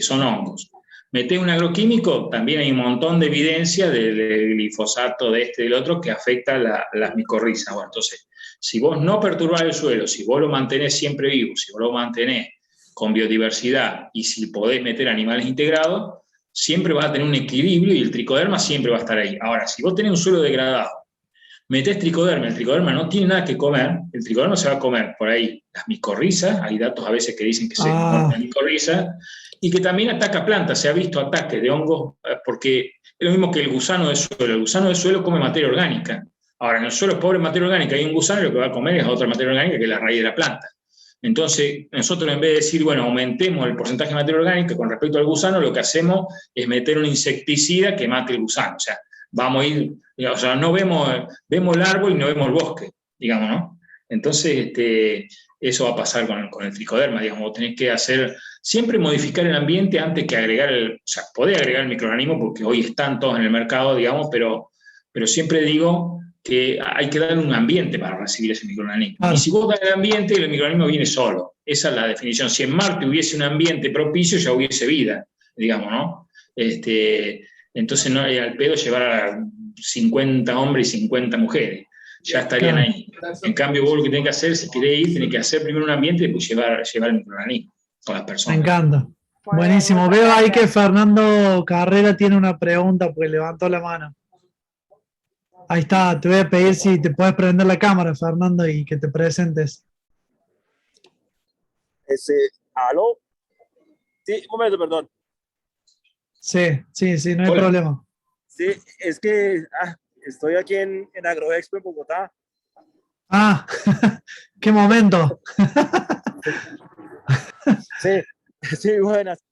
Son hongos. Metés un agroquímico, también hay un montón de evidencia del glifosato, de del otro, que afecta las micorrizas. Bueno, entonces, si vos no perturbás el suelo, si vos lo mantenés siempre vivo, si vos lo mantenés con biodiversidad, y si podés meter animales integrados, siempre vas a tener un equilibrio y el tricoderma siempre va a estar ahí. Ahora, si vos tenés un suelo degradado, metés tricoderma, el tricoderma no tiene nada que comer, el tricoderma se va a comer por ahí las micorrizas, hay datos a veces que dicen que se come las micorrizas, y que también ataca plantas. Se ha visto ataques de hongos, porque Es lo mismo que el gusano de suelo. El gusano de suelo come materia orgánica. Ahora, en el suelo es pobre materia orgánica, hay un gusano y lo que va a comer es otra materia orgánica que es la raíz de la planta. Entonces, nosotros en vez de decir, bueno, aumentemos el porcentaje de materia orgánica con respecto al gusano, lo que hacemos es meter un insecticida que mate el gusano. O sea, vamos a ir, o sea, no vemos el árbol y no vemos el bosque, digamos, ¿no? Entonces, eso va a pasar con el tricoderma, digamos, vos tenés que hacer, siempre modificar el ambiente antes que agregar o sea, podés agregar el microorganismo porque hoy están todos en el mercado, digamos, pero siempre digo que hay que darle un ambiente para recibir ese microorganismo. Claro. Y si vos das el ambiente, el microorganismo viene solo. Esa es la definición. Si en Marte hubiese un ambiente propicio, ya hubiese vida, digamos, ¿no? Entonces no hay al pedo llevar a 50 hombres y 50 mujeres. Ya estarían Claro. ahí. En cambio, vos lo que tenés que hacer, si querés ir, tenés que hacer primero un ambiente y después llevar el microorganismo con las Me personas. encanta. Muy bien, Buenísimo. muchas Veo ahí gracias. que Fernando Carrera tiene una pregunta porque levantó la mano. Ahí está, te voy a pedir si te puedes prender la cámara, Fernando, y que te presentes. ¿Aló? Sí, un momento, perdón. Sí, no hay Hola. problema. Sí, es que estoy aquí en Agroexpo en Bogotá. Ah, qué momento. Sí, sí, buenas.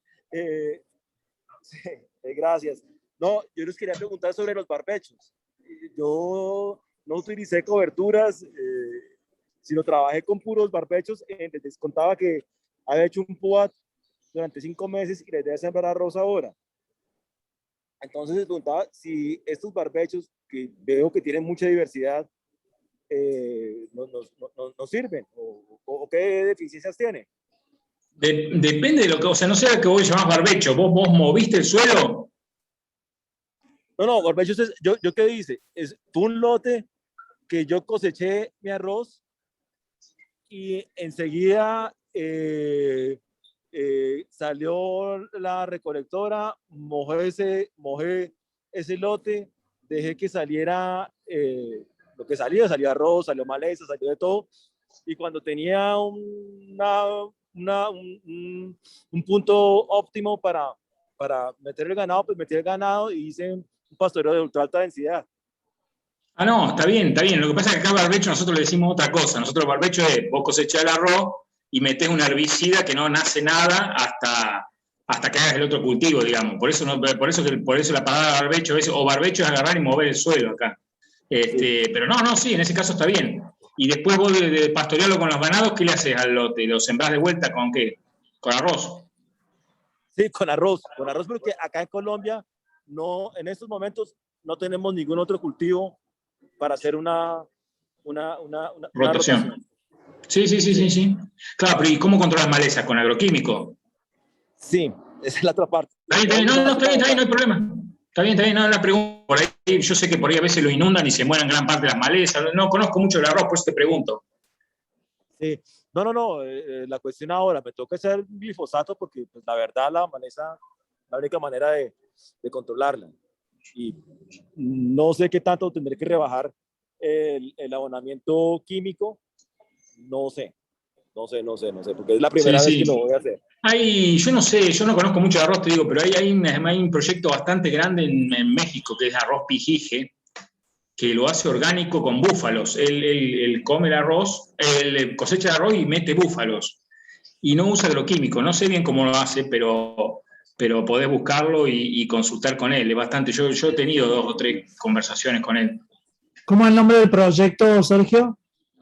Sí, gracias. No, yo les quería preguntar sobre los barbechos. Yo no utilicé coberturas, sino trabajé con puros barbechos. Les contaba que había hecho un PUAT durante 5 meses y la idea es sembrar arroz ahora. Entonces les preguntaba si estos barbechos, que veo que tienen mucha diversidad, no sirven o qué deficiencias tienen. Depende de lo que, o sea, no sea que vos llamás barbecho, vos moviste el suelo. No, barbechos es, yo qué dice, fue un lote que yo coseché mi arroz y enseguida salió la recolectora, mojé ese lote, dejé que saliera lo que salía arroz, salió maleza, salió de todo, y cuando tenía un punto óptimo para meter el ganado, pues metí el ganado y hice un pastoreo de ultra alta densidad. Ah, no, está bien, está bien. Lo que pasa es que acá barbecho nosotros le decimos otra cosa. Nosotros barbecho es, vos cosechás el arroz y metés un herbicida que no nace nada hasta que hagas el otro cultivo, digamos. Por eso la palabra barbecho es, o barbecho es agarrar y mover el suelo acá. Sí. Pero no, sí, en ese caso está bien. Y después vos de pastorearlo con los ganados, ¿qué le haces al lote? ¿Lo sembrás de vuelta con qué? ¿Con arroz? Sí, con arroz porque acá en Colombia en estos momentos no tenemos ningún otro cultivo para hacer una rotación. Sí. Claro, pero ¿y cómo controlas malezas? ¿Con agroquímico? Sí, esa es la otra parte. Está bien, no hay problema. Está bien, no, la pregunta por ahí, yo sé que por ahí a veces lo inundan y se mueren gran parte de las malezas, no conozco mucho el arroz, por eso te pregunto. Sí, no, la cuestión ahora, me toca hacer glifosato porque pues, la verdad la maleza, la única manera de controlarla. Y no sé qué tanto tendré que rebajar el abonamiento químico, no sé, porque es la primera vez que lo voy a hacer. Yo no sé, yo no conozco mucho de arroz, te digo, pero hay un proyecto bastante grande en México que es arroz pijije, que lo hace orgánico con búfalos. Él come el arroz, él cosecha el arroz y mete búfalos. Y no usa agroquímico, no sé bien cómo lo hace, pero podés buscarlo y consultar con él. Es bastante, yo he tenido 2 o 3 conversaciones con él. ¿Cómo es el nombre del proyecto, Sergio?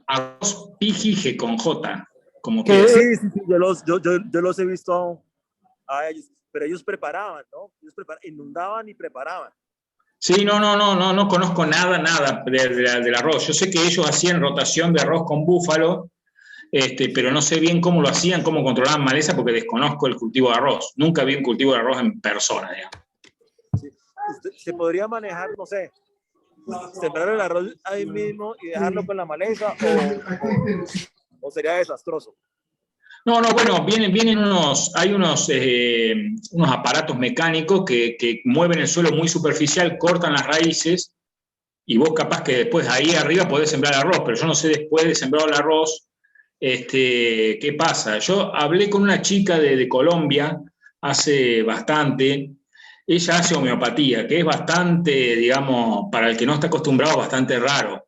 Arroz pijije con J. Como ¿Qué? que Sí, yo los he visto a ellos, pero ellos preparaban, ¿no? Ellos inundaban y preparaban. Sí, no conozco nada del arroz. Yo sé que ellos hacían rotación de arroz con búfalo, pero no sé bien cómo lo hacían, cómo controlaban maleza, porque desconozco el cultivo de arroz. Nunca vi un cultivo de arroz en persona, digamos. Sí. Se podría manejar, no sé, sembrar el arroz ahí mismo y dejarlo con la maleza o sería desastroso. No, bueno, hay unos aparatos mecánicos que mueven el suelo muy superficial, cortan las raíces, y vos capaz que después ahí arriba podés sembrar arroz, pero yo no sé después de sembrar el arroz, ¿qué pasa? Yo hablé con una chica de Colombia hace bastante, ella hace homeopatía, que es bastante, digamos, para el que no está acostumbrado, bastante raro.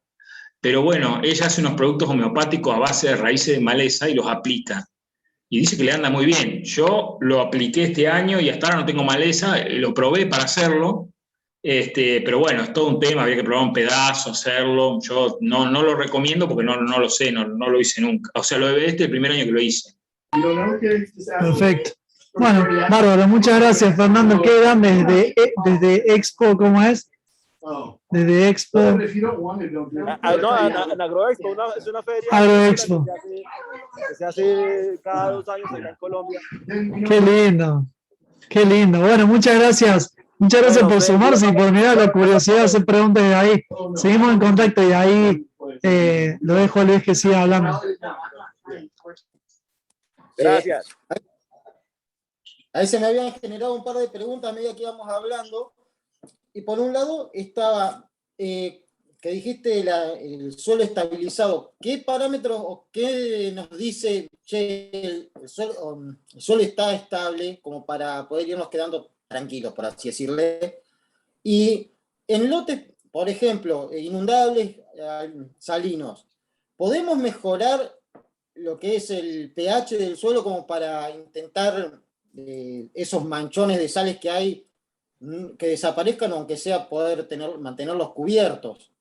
Pero bueno, ella hace unos productos homeopáticos a base de raíces de maleza y los aplica. Y dice que le anda muy bien. Yo lo apliqué este año y hasta ahora no tengo maleza, lo probé para hacerlo, pero bueno, es todo un tema, había que probar un pedazo, hacerlo. Yo no lo recomiendo porque no lo sé, no lo hice nunca. O sea, el primer año que lo hice. Perfecto. Bueno, bárbaro, muchas gracias, Fernando. Quedan desde Expo, ¿cómo es? Desde Expo. No, en Agroexpo, es una feria Agroexpo. que se hace cada 2 años acá en Colombia. Qué lindo, qué lindo. Bueno, muchas gracias. Muchas gracias por sumarse y por mirar la curiosidad de hacer preguntas de ahí. Seguimos en contacto y ahí lo dejo a Luis que siga hablando. Gracias. Ahí se me habían generado un par de preguntas a medida que íbamos hablando. Y por un lado estaba, que dijiste el suelo estabilizado. ¿Qué parámetros o qué nos dice, che, el suelo está estable como para poder irnos quedando tranquilos, por así decirle? Y en lotes, por ejemplo, inundables, salinos, ¿podemos mejorar lo que es el pH del suelo como para intentar esos manchones de sales que hay que desaparezcan, aunque sea poder mantenerlos cubiertos?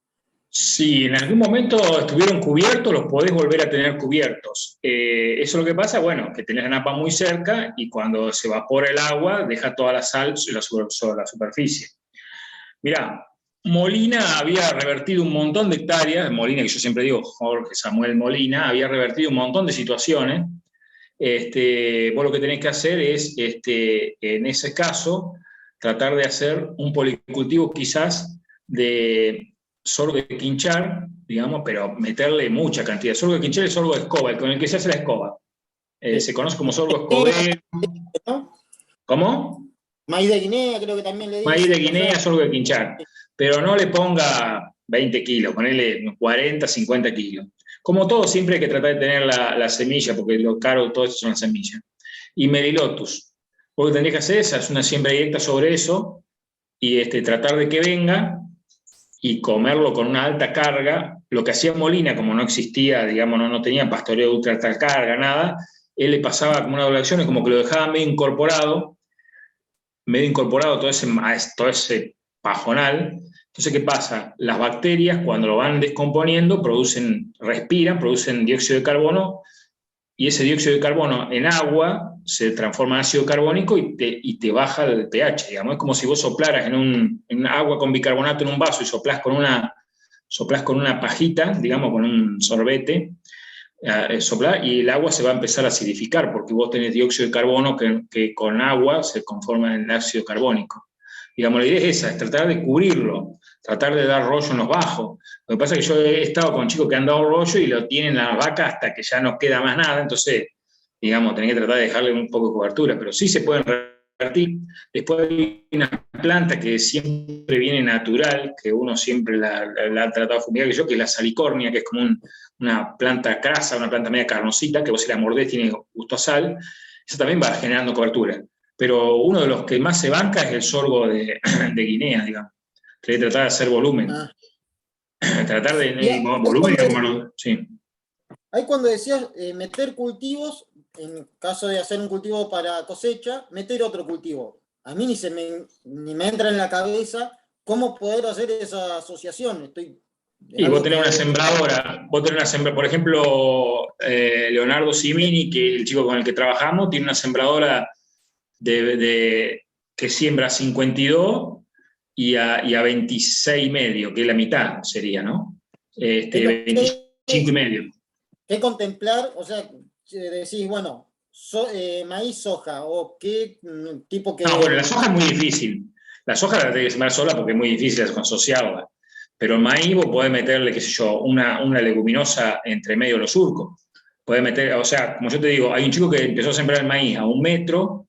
Si en algún momento estuvieron cubiertos, los podés volver a tener cubiertos. Eso es lo que pasa, bueno, que tenés la napa muy cerca y cuando se evapora el agua, deja toda la sal sobre la superficie. Mirá, Molina había revertido un montón de hectáreas, Molina, que yo siempre digo, Jorge Samuel Molina, había revertido un montón de situaciones. Vos lo que tenés que hacer es, en ese caso, tratar de hacer un policultivo quizás de sorgo de quinchar, digamos, pero meterle mucha cantidad. Sorgo de quinchar es sorgo de escoba, con el que se hace la escoba. Se conoce como sorgo escobero. ¿No? ¿Cómo? Maíz de Guinea, creo que también le dicen. Maíz de Guinea, sorgo de quinchar. Pero no le ponga 20 kilos, ponele 40, 50 kilos. Como todo, siempre hay que tratar de tener la semilla, porque lo caro de todo esto son las semillas. Y Melilotus. Vos lo que tendrías que hacer es una siembra directa sobre eso y tratar de que venga y comerlo con una alta carga. Lo que hacía Molina, como no existía, digamos, no tenía pastoreo de ultra alta carga, nada, él le pasaba como una doble acción, como que lo dejaba medio incorporado todo ese pajonal. Entonces, ¿qué pasa? Las bacterias, cuando lo van descomponiendo, respiran, producen dióxido de carbono, y ese dióxido de carbono en agua se transforma en ácido carbónico y te baja el pH, digamos. Es como si vos soplaras en agua con bicarbonato en un vaso y soplás con una pajita, digamos, con un sorbete, soplar, y el agua se va a empezar a acidificar, porque vos tenés dióxido de carbono que con agua se conforma en el ácido carbónico. Digamos, la idea es esa, es tratar de cubrirlo, tratar de dar rollo en los bajos. Lo que pasa es que yo he estado con chicos que han dado rollo y lo tienen las vacas hasta que ya no queda más nada, entonces, digamos, tenés que tratar de dejarle un poco de cobertura, pero sí se pueden revertir. Después hay una planta que siempre viene natural, que uno siempre la ha tratado de fumigar, que es la salicornia, que es como una planta crasa, una planta media carnosita, que vos si la mordés tiene gusto a sal. Eso también va generando cobertura. Pero uno de los que más se banca es el sorgo de Guinea, digamos. Que tratar de hacer volumen. Tratar de volumen y comerlo. Sí. Ahí cuando decías meter cultivos, en caso de hacer un cultivo para cosecha, meter otro cultivo. A mí ni me entra en la cabeza cómo poder hacer esa asociación. Y vos tenés una sembradora, por ejemplo, Leonardo Simini, que es el chico con el que trabajamos, tiene una sembradora que siembra 52 y a 26 y medio, que es la mitad sería, ¿no? 25 y medio. ¿Qué contemplar? O sea, decís, bueno, maíz, soja, o qué tipo que... No, bueno, la soja es muy difícil. La soja la tenés que sembrar sola porque es muy difícil asociarla. Pero el maíz vos podés meterle, qué sé yo, una leguminosa entre medio de los surcos. Podés meter, o sea, como yo te digo, hay un chico que empezó a sembrar el maíz a 1 metro,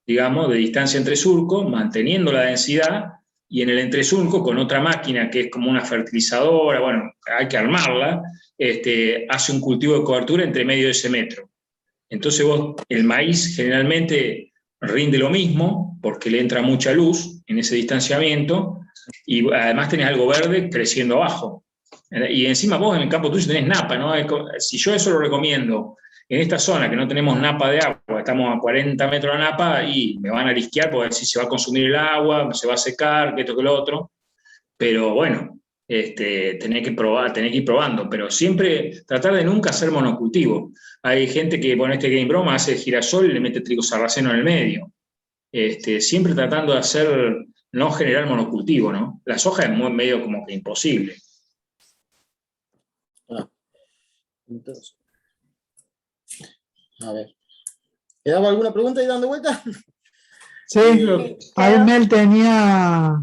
digamos, de distancia entre surcos, manteniendo la densidad, y en el entresurco, con otra máquina que es como una fertilizadora, bueno, hay que armarla, hace un cultivo de cobertura entre medio de ese metro. Entonces vos, el maíz generalmente rinde lo mismo, porque le entra mucha luz en ese distanciamiento, y además tenés algo verde creciendo abajo. Y encima vos en el campo tuyo tenés napa, ¿no? Si yo eso lo recomiendo en esta zona que no tenemos napa de agua, estamos a 40 metros de napa y me van a lisquear porque si se va a consumir el agua, se va a secar, que esto que lo otro. Pero bueno, tenés que probar, tenés que ir probando, pero siempre tratar de nunca hacer monocultivo. Hay gente que pone este Game Broma, hace girasol y le mete trigo sarraceno en el medio. Siempre tratando de hacer, no generar monocultivo, ¿no? La soja es muy medio como que imposible. Entonces, a ver. ¿Quedaba alguna pregunta ahí dando vuelta? Sí, ahí Mel tenía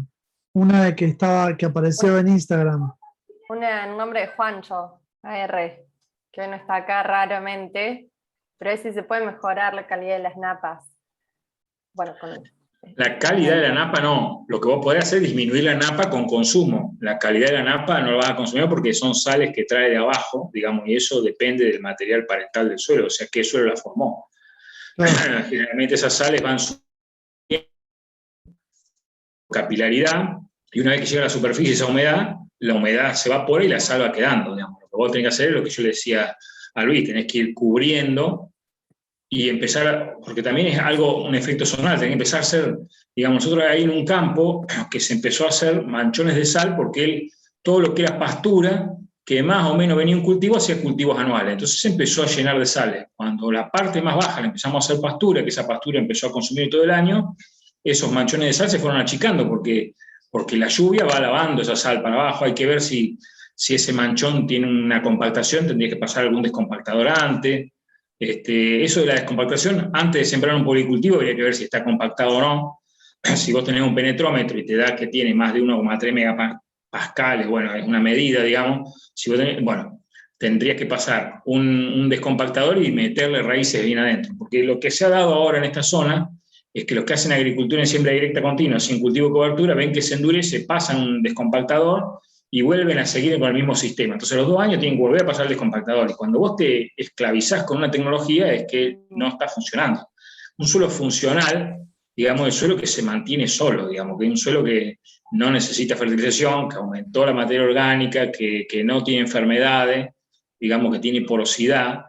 una de que apareció en Instagram. Un nombre de Juancho, AR, que hoy no está acá raramente, pero es si se puede mejorar la calidad de las napas. Bueno, La calidad de la napa no. Lo que vos podés hacer es disminuir la napa con consumo. La calidad de la napa no la vas a consumir porque son sales que trae de abajo, digamos, y eso depende del material parental del suelo, o sea, qué suelo la formó. Claro. Generalmente esas sales van subiendo capilaridad, y una vez que llega a la superficie esa humedad, la humedad se evapora y la sal va quedando, digamos. Lo que vos tenés que hacer es lo que yo le decía a Luis, tenés que ir cubriendo y empezar, porque también es algo, un efecto zonal, tenés que empezar a hacer, digamos, nosotros ahí en un campo que se empezó a hacer manchones de sal porque todo lo que era pastura, que más o menos venía un cultivo, hacía cultivos anuales. Entonces se empezó a llenar de sales. Cuando la parte más baja le empezamos a hacer pastura, que esa pastura empezó a consumir todo el año, esos manchones de sal se fueron achicando porque la lluvia va lavando esa sal para abajo. Hay que ver si ese manchón tiene una compactación, tendría que pasar algún descompactador antes. Eso de la descompactación, antes de sembrar un policultivo, habría que ver si está compactado o no. Si vos tenés un penetrómetro y te da que tiene más de 1,3 megapascales, bueno, es una medida, digamos, si vos tenés, bueno, tendrías que pasar un descompactador y meterle raíces bien adentro. Porque lo que se ha dado ahora en esta zona es que los que hacen agricultura en siembra directa continua, sin cultivo de cobertura, ven que se endurece, pasan un descompactador y vuelven a seguir con el mismo sistema. Entonces, a los 2 años tienen que volver a pasar el descompactador. Y cuando vos te esclavizás con una tecnología es que no está funcionando. Un suelo funcional, digamos, el suelo que se mantiene solo, digamos, que es un suelo que no necesita fertilización, que aumentó la materia orgánica, que no tiene enfermedades, digamos, que tiene porosidad.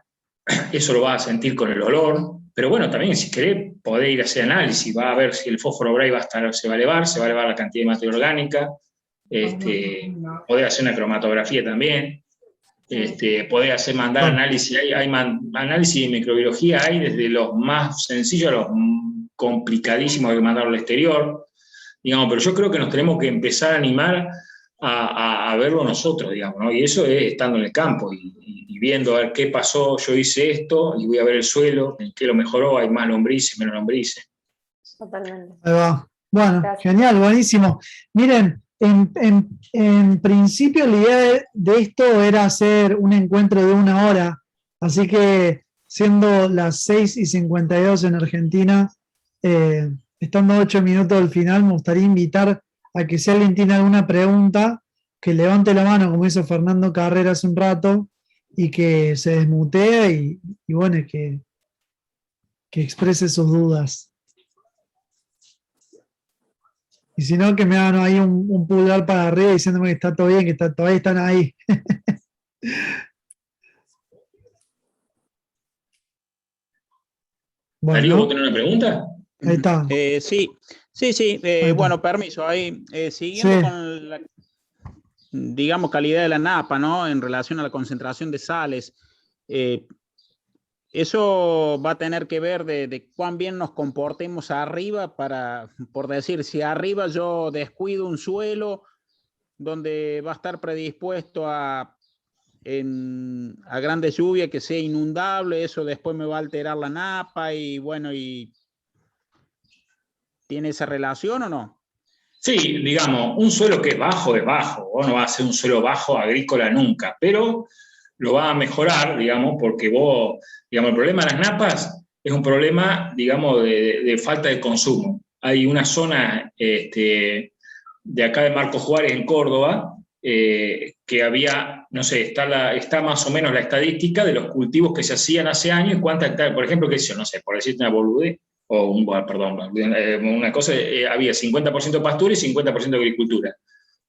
Eso lo vas a sentir con el olor. Pero bueno, también si querés, podés ir a hacer análisis, va a ver si el fósforo Bray se va a elevar la cantidad de materia orgánica. Podés hacer una cromatografía también, podés mandar análisis, hay análisis de microbiología, hay desde los más sencillos a los complicadísimos que mandarlo al exterior, digamos, pero yo creo que nos tenemos que empezar a animar a verlo nosotros, digamos, ¿no? Y eso es estando en el campo y viendo a ver qué pasó, yo hice esto y voy a ver el suelo, en qué lo mejoró, hay más lombrices, menos lombrices. Totalmente. Ahí va. Bueno, Gracias. genial, buenísimo. Miren, en principio la idea de esto era hacer un encuentro de 1 hora, así que siendo las 6:52 en Argentina, estando 8 minutos del final, me gustaría invitar a que si alguien tiene alguna pregunta, que levante la mano como hizo Fernando Carrera hace un rato y que se desmutee y bueno, que exprese sus dudas. Y si no, que me hagan ahí un pulgar para arriba diciéndome que está todo bien, que todavía están ahí. Darío, ¿vos Bueno, tenés una pregunta? ahí está. Sí. Bueno, permiso. Ahí, siguiendo Sí. con la, digamos, calidad de la napa, ¿no? En relación a la concentración de sales. Eso va a tener que ver de cuán bien nos comportemos arriba por decir, si arriba yo descuido un suelo donde va a estar predispuesto a grandes lluvias, que sea inundable, eso después me va a alterar la napa y bueno, y ¿tiene esa relación o no? Sí, digamos, un suelo que es bajo, vos no vas a ser un suelo bajo agrícola nunca, pero lo va a mejorar, digamos, porque vos, digamos, el problema de las napas es un problema, digamos, de falta de consumo. Hay una zona de acá de Marcos Juárez, en Córdoba, que había, no sé, está más o menos la estadística de los cultivos que se hacían hace años y cuántas hectáreas, por ejemplo, qué sé yo, no sé, por decirte una boludez, una cosa, había 50% de pastura y 50% de agricultura.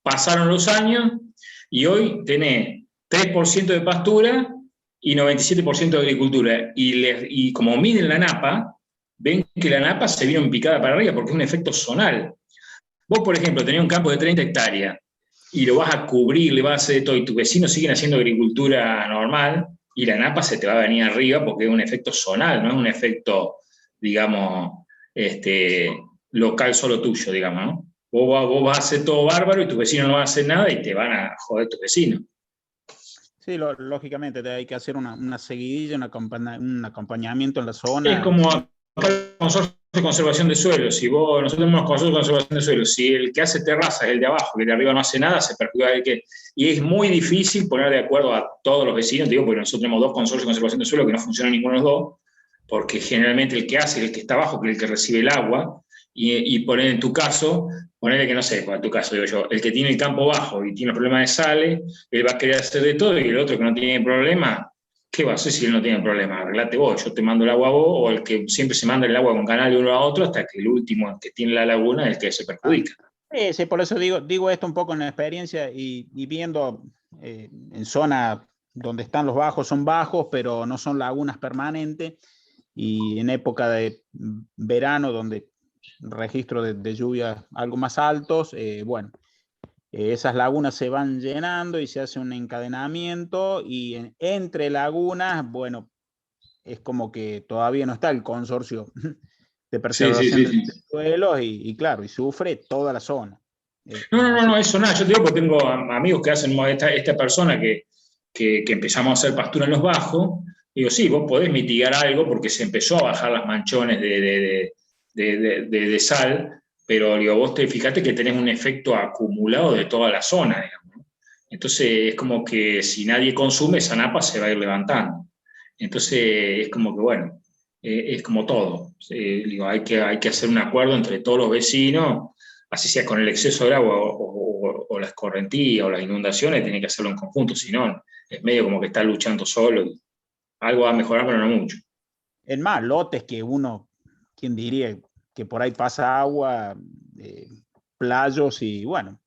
Pasaron los años y hoy tenés 3% de pastura y 97% de agricultura. Y como miden la napa, ven que la napa se vino en picada para arriba porque es un efecto zonal. Vos, por ejemplo, tenés un campo de 30 hectáreas y lo vas a cubrir, le vas a hacer de todo, y tus vecinos siguen haciendo agricultura normal, y la napa se te va a venir arriba porque es un efecto zonal, no es un efecto, digamos, local solo tuyo, digamos, ¿no? Vos vas a hacer todo bárbaro y tus vecinos no van a hacer nada y te van a joder tus vecinos. Sí, lógicamente hay que hacer una seguidilla, un acompañamiento en la zona. Es como acá el consorcio de conservación de suelos. Si nosotros tenemos consorcio de conservación de suelos, si el que hace terraza es el de abajo, que el de arriba no hace nada, se perjudica el que. Y es muy difícil poner de acuerdo a todos los vecinos, digo, porque nosotros tenemos 2 consorcios de conservación de suelo que no funcionan ninguno de los 2, porque generalmente el que hace es el que está abajo, que es el que recibe el agua, y poner en tu caso, ponerle que no sé, en tu caso digo yo, el que tiene el campo bajo y tiene los problemas de sales, él va a querer hacer de todo, y el otro que no tiene problema, ¿qué va a hacer si él no tiene problema? Arreglate vos, yo te mando el agua a vos, o el que siempre se manda el agua con canal de uno a otro, hasta que el último, el que tiene la laguna, es el que se perjudica. Sí, por eso digo esto un poco en la experiencia y viendo en zona donde están los bajos, son bajos, pero no son lagunas permanentes, y en época de verano, donde registro de lluvias algo más altos, esas lagunas se van llenando y se hace un encadenamiento, y entre lagunas, bueno, es como que todavía no está el consorcio de preservación de suelos, y claro, y sufre toda la zona. No, eso nada, yo te digo porque tengo amigos que hacen esta persona que empezamos a hacer pastura en los bajos, digo, sí, vos podés mitigar algo porque se empezó a bajar las manchones de sal, pero digo, vos fíjate que tenés un efecto acumulado de toda la zona, digamos. Entonces es como que si nadie consume, esa napa se va a ir levantando. Entonces es como que, bueno, es como todo. Digo, hay que hacer un acuerdo entre todos los vecinos, así sea con el exceso de agua o las correntías o las inundaciones, tiene que hacerlo en conjunto, si no, es medio como que está luchando solo. Algo va a mejorar, pero no mucho. Es más, lotes que uno, ¿quién diría? Que por ahí pasa agua, playos, y bueno,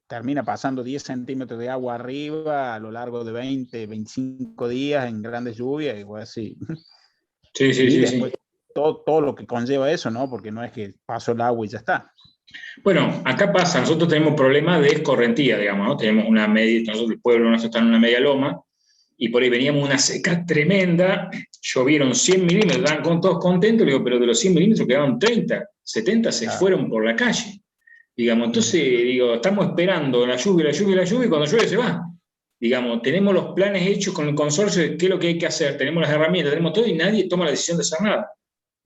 termina pasando 10 centímetros de agua arriba a lo largo de 20, 25 días en grandes lluvias, igual así. Sí. Todo lo que conlleva eso, ¿no? Porque no es que pasó el agua y ya está. Bueno, acá pasa, nosotros tenemos problemas de escorrentía, digamos, ¿no? Tenemos una media, nosotros el pueblo nuestro está en una media loma, y por ahí veníamos una seca tremenda, llovieron 100 milímetros, estaban todos contentos, digo, pero de los 100 milímetros quedaron 30, 70 se fueron por la calle. Digamos, entonces, digo, estamos esperando la lluvia, y cuando llueve se va. Digamos, tenemos los planes hechos con el consorcio de qué es lo que hay que hacer, tenemos las herramientas, tenemos todo, y nadie toma la decisión de hacer nada.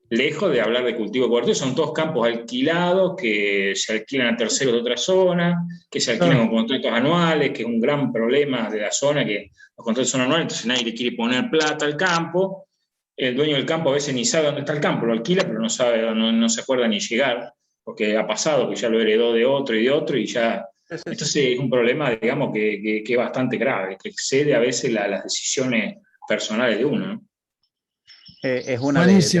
Lejos de hablar de cultivo cobertura, son todos campos alquilados que se alquilan a terceros de otra zona, que se alquilan con contratos anuales, que es un gran problema de la zona, que los contratos son anuales, entonces nadie le quiere poner plata al campo. El dueño del campo a veces ni sabe dónde está el campo, lo alquila, pero no sabe, no se acuerda ni llegar, porque ha pasado que ya lo heredó de otro y ya. Entonces es un problema, digamos, que es bastante grave, que excede a veces las decisiones personales de uno, ¿no? Es una de mis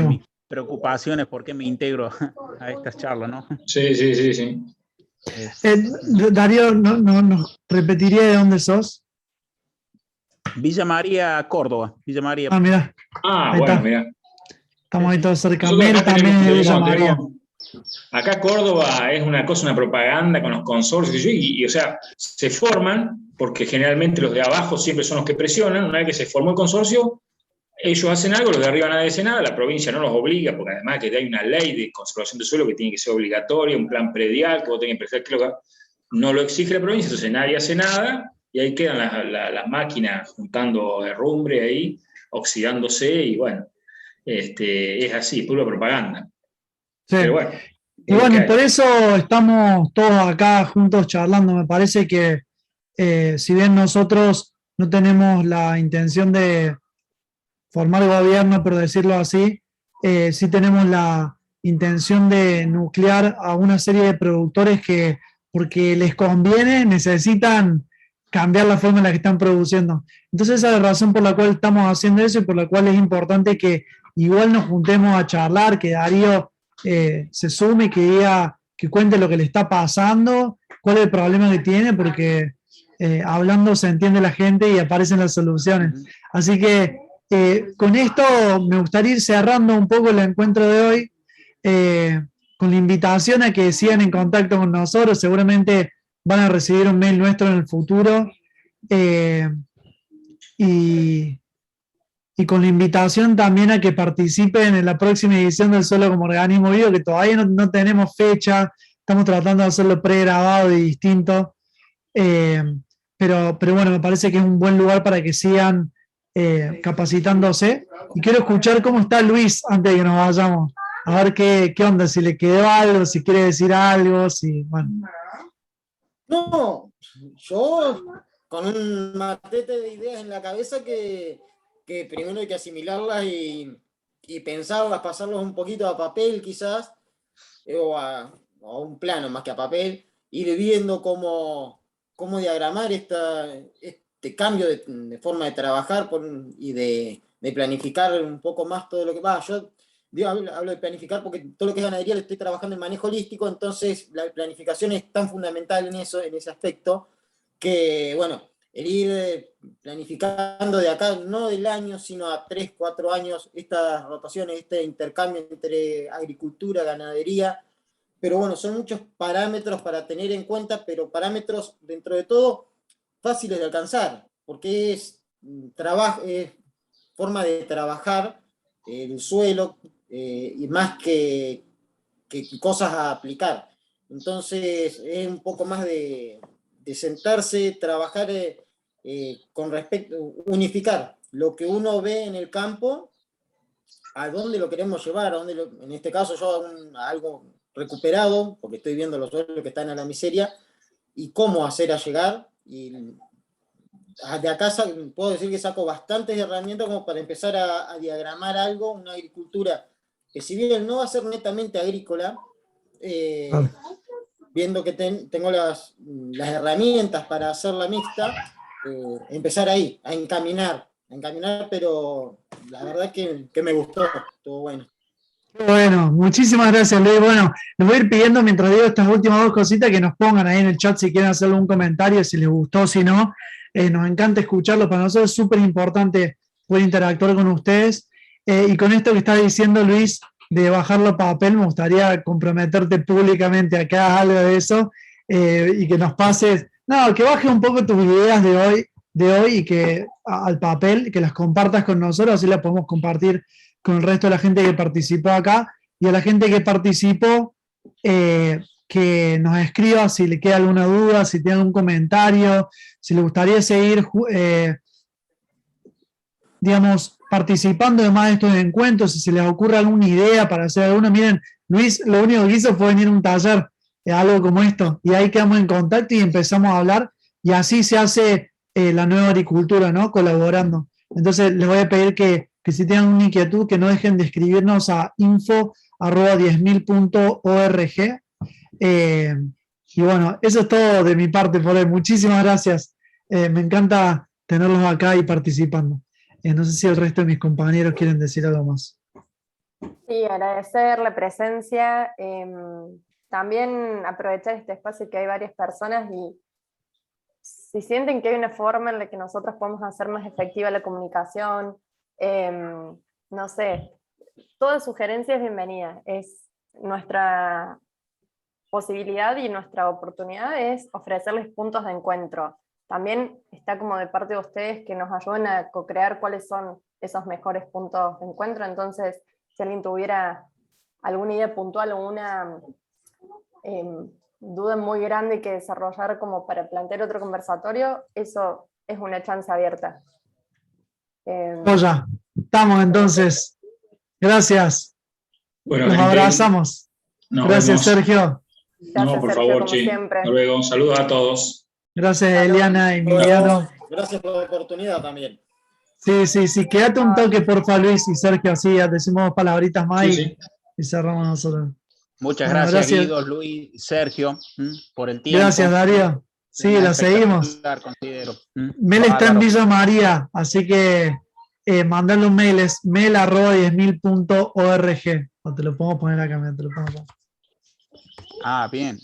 preocupaciones, porque me integro a estas charlas, ¿no? Sí. Darío, ¿nos repetiría de dónde sos? Villa María, Córdoba. Villa María. Ah, mira. Bueno, mira. Estamos ahí todos cerca. Mel también de Villa María. Acá Córdoba es una propaganda con los consorcios, y o sea, se forman, porque generalmente los de abajo siempre son los que presionan. Una vez que se formó el consorcio, ellos hacen algo, los de arriba nadie hace nada, la provincia no los obliga, porque además que hay una ley de conservación de suelo que tiene que ser obligatoria, un plan predial, que vos tenés que prestar, no lo exige la provincia, entonces nadie hace nada, y ahí quedan las máquinas juntando herrumbre ahí, oxidándose, y bueno, es así, pura propaganda. Sí. Pero bueno, y bueno, y por eso estamos todos acá juntos charlando. Me parece que si bien nosotros no tenemos la intención de formar gobierno, por decirlo así, sí tenemos la intención de nuclear a una serie de productores que, porque les conviene, necesitan cambiar la forma en la que están produciendo. Entonces esa es la razón por la cual estamos haciendo eso, y por la cual es importante que igual nos juntemos a charlar, que Darío se sume, que cuente lo que le está pasando, cuál es el problema que tiene, porque hablando se entiende la gente y aparecen las soluciones. Así que con esto me gustaría ir cerrando un poco el encuentro de hoy, con la invitación a que sigan en contacto con nosotros. Seguramente van a recibir un mail nuestro en el futuro, y con la invitación también a que participen en la próxima edición del Solo como Organismo Vivo, que todavía no tenemos fecha, estamos tratando de hacerlo pregrabado y distinto, pero bueno, me parece que es un buen lugar para que sigan capacitándose. Y quiero escuchar cómo está Luis antes de que nos vayamos, a ver qué onda, si le quedó algo, si quiere decir algo, bueno. No, yo con un matete de ideas en la cabeza que primero hay que asimilarlas y pensarlas, pasarlas un poquito a papel quizás, o a un plano más que a papel, ir viendo cómo diagramar este cambio de forma de trabajar y de planificar un poco más todo lo que va. Yo hablo de planificar porque todo lo que es ganadería lo estoy trabajando en manejo holístico, entonces la planificación es tan fundamental en ese aspecto, que bueno, el ir planificando de acá, no del año, sino a 3, 4 años, estas rotaciones, este intercambio entre agricultura, ganadería, pero bueno, son muchos parámetros para tener en cuenta, pero parámetros dentro de todo fáciles de alcanzar, porque es forma de trabajar el suelo, y más que cosas a aplicar. Entonces es un poco más de sentarse, trabajar con respecto, unificar lo que uno ve en el campo, a dónde lo queremos llevar, en este caso yo a algo recuperado, porque estoy viendo los suelos que están a la miseria, y cómo hacer a llegar. Y de acá puedo decir que saco bastantes herramientas como para empezar a diagramar algo, una agricultura que si bien no va a ser netamente agrícola, viendo que tengo las herramientas para hacerla mixta, empezar ahí, a encaminar, pero la verdad que me gustó, estuvo bueno. Bueno, muchísimas gracias, Luis. Bueno, les voy a ir pidiendo mientras digo estas últimas dos cositas que nos pongan ahí en el chat si quieren hacer algún comentario, si les gustó, si no. Nos encanta escucharlo. Para nosotros es súper importante poder interactuar con ustedes. Y con esto que está diciendo Luis, de bajarlo a papel, me gustaría comprometerte públicamente a que hagas algo de eso, y que nos pases, que bajes un poco tus ideas de hoy y que al papel, que las compartas con nosotros, así las podemos compartir con el resto de la gente que participó acá, y a la gente que participó, que nos escriba si le queda alguna duda, si tiene algún comentario, si le gustaría seguir, digamos, participando de más de estos encuentros, si se les ocurre alguna idea para hacer alguna. Miren, Luis lo único que hizo fue venir a un taller, algo como esto, y ahí quedamos en contacto y empezamos a hablar, y así se hace la nueva agricultura, ¿no? Colaborando. Entonces les voy a pedir que si tienen una inquietud, que no dejen de escribirnos a info@10.000.org. Y bueno, eso es todo de mi parte por hoy. Muchísimas gracias. Me encanta tenerlos acá y participando. No sé si el resto de mis compañeros quieren decir algo más. Sí, agradecer la presencia. También aprovechar este espacio que hay varias personas, y si sienten que hay una forma en la que nosotros podemos hacer más efectiva la comunicación, no sé, toda sugerencia es bienvenida. Es nuestra posibilidad y nuestra oportunidad es ofrecerles puntos de encuentro. También está como de parte de ustedes que nos ayuden a co-crear cuáles son esos mejores puntos de encuentro. Entonces, si alguien tuviera alguna idea puntual o una duda muy grande que desarrollar como para plantear otro conversatorio, eso es una chance abierta. Ya, estamos entonces. Gracias. Bueno, Los abrazamos. Gracias, vemos. Sergio. Gracias, No, por Sergio, favor, como che. siempre. Hasta luego. Saludos a todos. Gracias, Eliana y Emiliano. Gracias por la oportunidad también. Sí, quédate un toque, porfa, Luis y Sergio, así ya decimos palabritas más Sí. y cerramos nosotros. Muchas Bueno, gracias, Guido, Luis, Sergio, por el tiempo. Gracias, Darío. Sí, la seguimos. Considero. Mel está en Bárbaro. Villa María, así que mandarle un mail, es mail@10.000.org. O te lo podemos poner acá, te lo pongo acá. Ah, bien.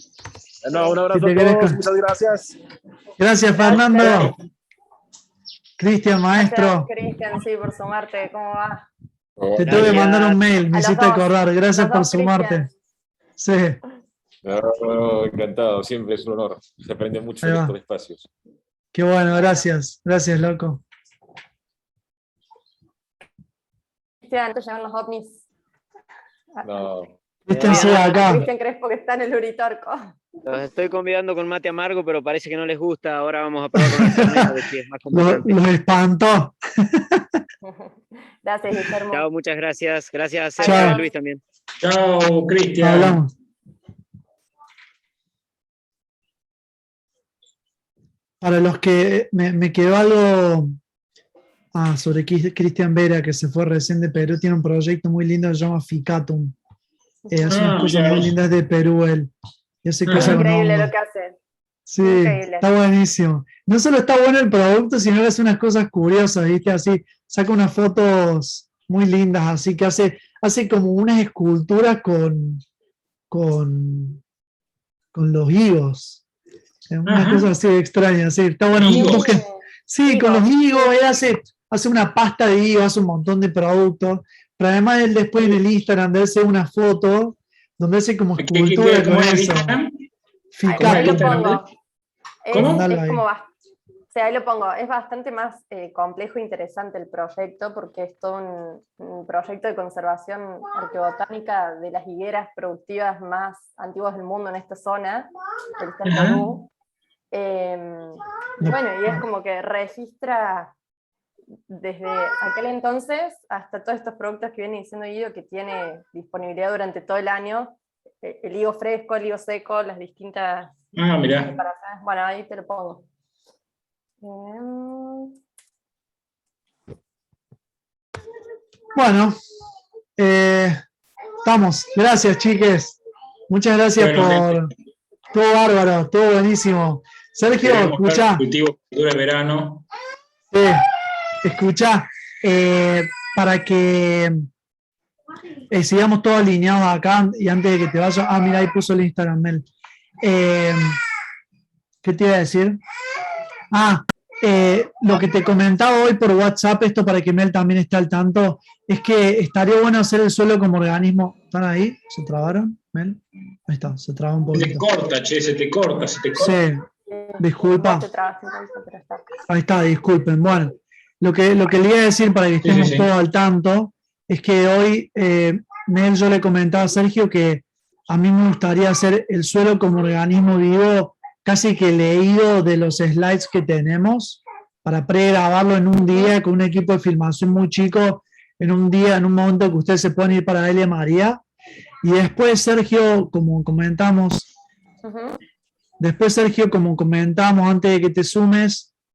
No, un abrazo Si a te querés todos, con- muchas gracias. Gracias, Fernando. Cristian, Gracias, maestro. Cristian, sí, por sumarte. ¿Cómo va? Te tuve que mandar un mail, me A los hiciste dos. acordar. Gracias Los por dos, sumarte. Cristian. Sí, No, encantado, siempre es un honor. Se aprende mucho ahí en va. estos espacios. Qué bueno, gracias. Gracias, loco. Cristian, te llevan los ovnis. No, Cristian, soy acá. Cristian Crespo, que está en el Uritorco. Los estoy convidando con mate amargo, pero parece que no les gusta. Ahora vamos a probar con el Fernet, a ver si es más convocante. Los espantó. Gracias, Guillermo. Chao, muchas gracias. Gracias, Chao. Sergio y Luis también. Chao, Cristian. Hablamos. Para los que me quedó algo sobre Cristian Vera, que se fue recién de Perú, tiene un proyecto muy lindo que se llama Ficatum. Hace unas cosas muy lindas de Perú él. Y hace Ah. cosas con Increíble hongos. lo que hace. Sí, Increíble. está buenísimo. No solo está bueno el producto, sino que hace unas cosas curiosas, ¿viste? Así, saca unas fotos muy lindas, así que hace como unas esculturas con los higos. Una Ajá. cosa así extraña, sí. Está bueno. ¿Higos? Busquen. Sí, con los higos, él hace una pasta de higos, hace un montón de productos, pero además él después en el Instagram de él hace una foto donde hace como escultura con ¿Cómo es el eso. Instagram? Ahí lo Ficatum. pongo. ¿Cómo? Mándalo Es ahí. como o sea, ahí lo pongo. Es bastante más complejo e interesante el proyecto porque es todo un proyecto de conservación arqueobotánica de las higueras productivas más antiguas del mundo en esta zona, del Ajá. Perú. Bueno, y es como que registra desde aquel entonces hasta todos estos productos que viene diciendo Guido, que tiene disponibilidad durante todo el año, el higo fresco, el higo seco, las distintas Ah, mirá. preparaciones. Bueno, ahí te lo pongo. Bueno, estamos. Gracias, chiques. Muchas gracias Bueno, por. Todo bárbaro, todo buenísimo. Sergio, Queremos ver escuchá. cultivo de verano. Sí, escuchá. Para que sigamos todos alineados acá y antes de que te vayas. Ah, mira, ahí puso el Instagram, Mel. ¿Qué te iba a decir? Lo que te comentaba hoy por WhatsApp, esto para que Mel también esté al tanto, es que estaría bueno hacer el suelo como organismo. ¿Están ahí? ¿Se trabaron, Mel? Ahí está, se traba un Se te poquito. corta, che, se te corta. Sí, disculpa. Vos te trabas un poquito, pero está. Ahí está, disculpen. Bueno, lo que le iba a decir para que estemos sí. todos al tanto es que hoy, Mel, yo le comentaba a Sergio que a mí me gustaría hacer el suelo como organismo vivo, casi que leído de los slides que tenemos, para pregrabarlo en un día con un equipo de filmación muy chico, en un día, en un momento que ustedes se pueden ir para Delia María. Y después, Sergio, como comentamos, antes de que te sumes,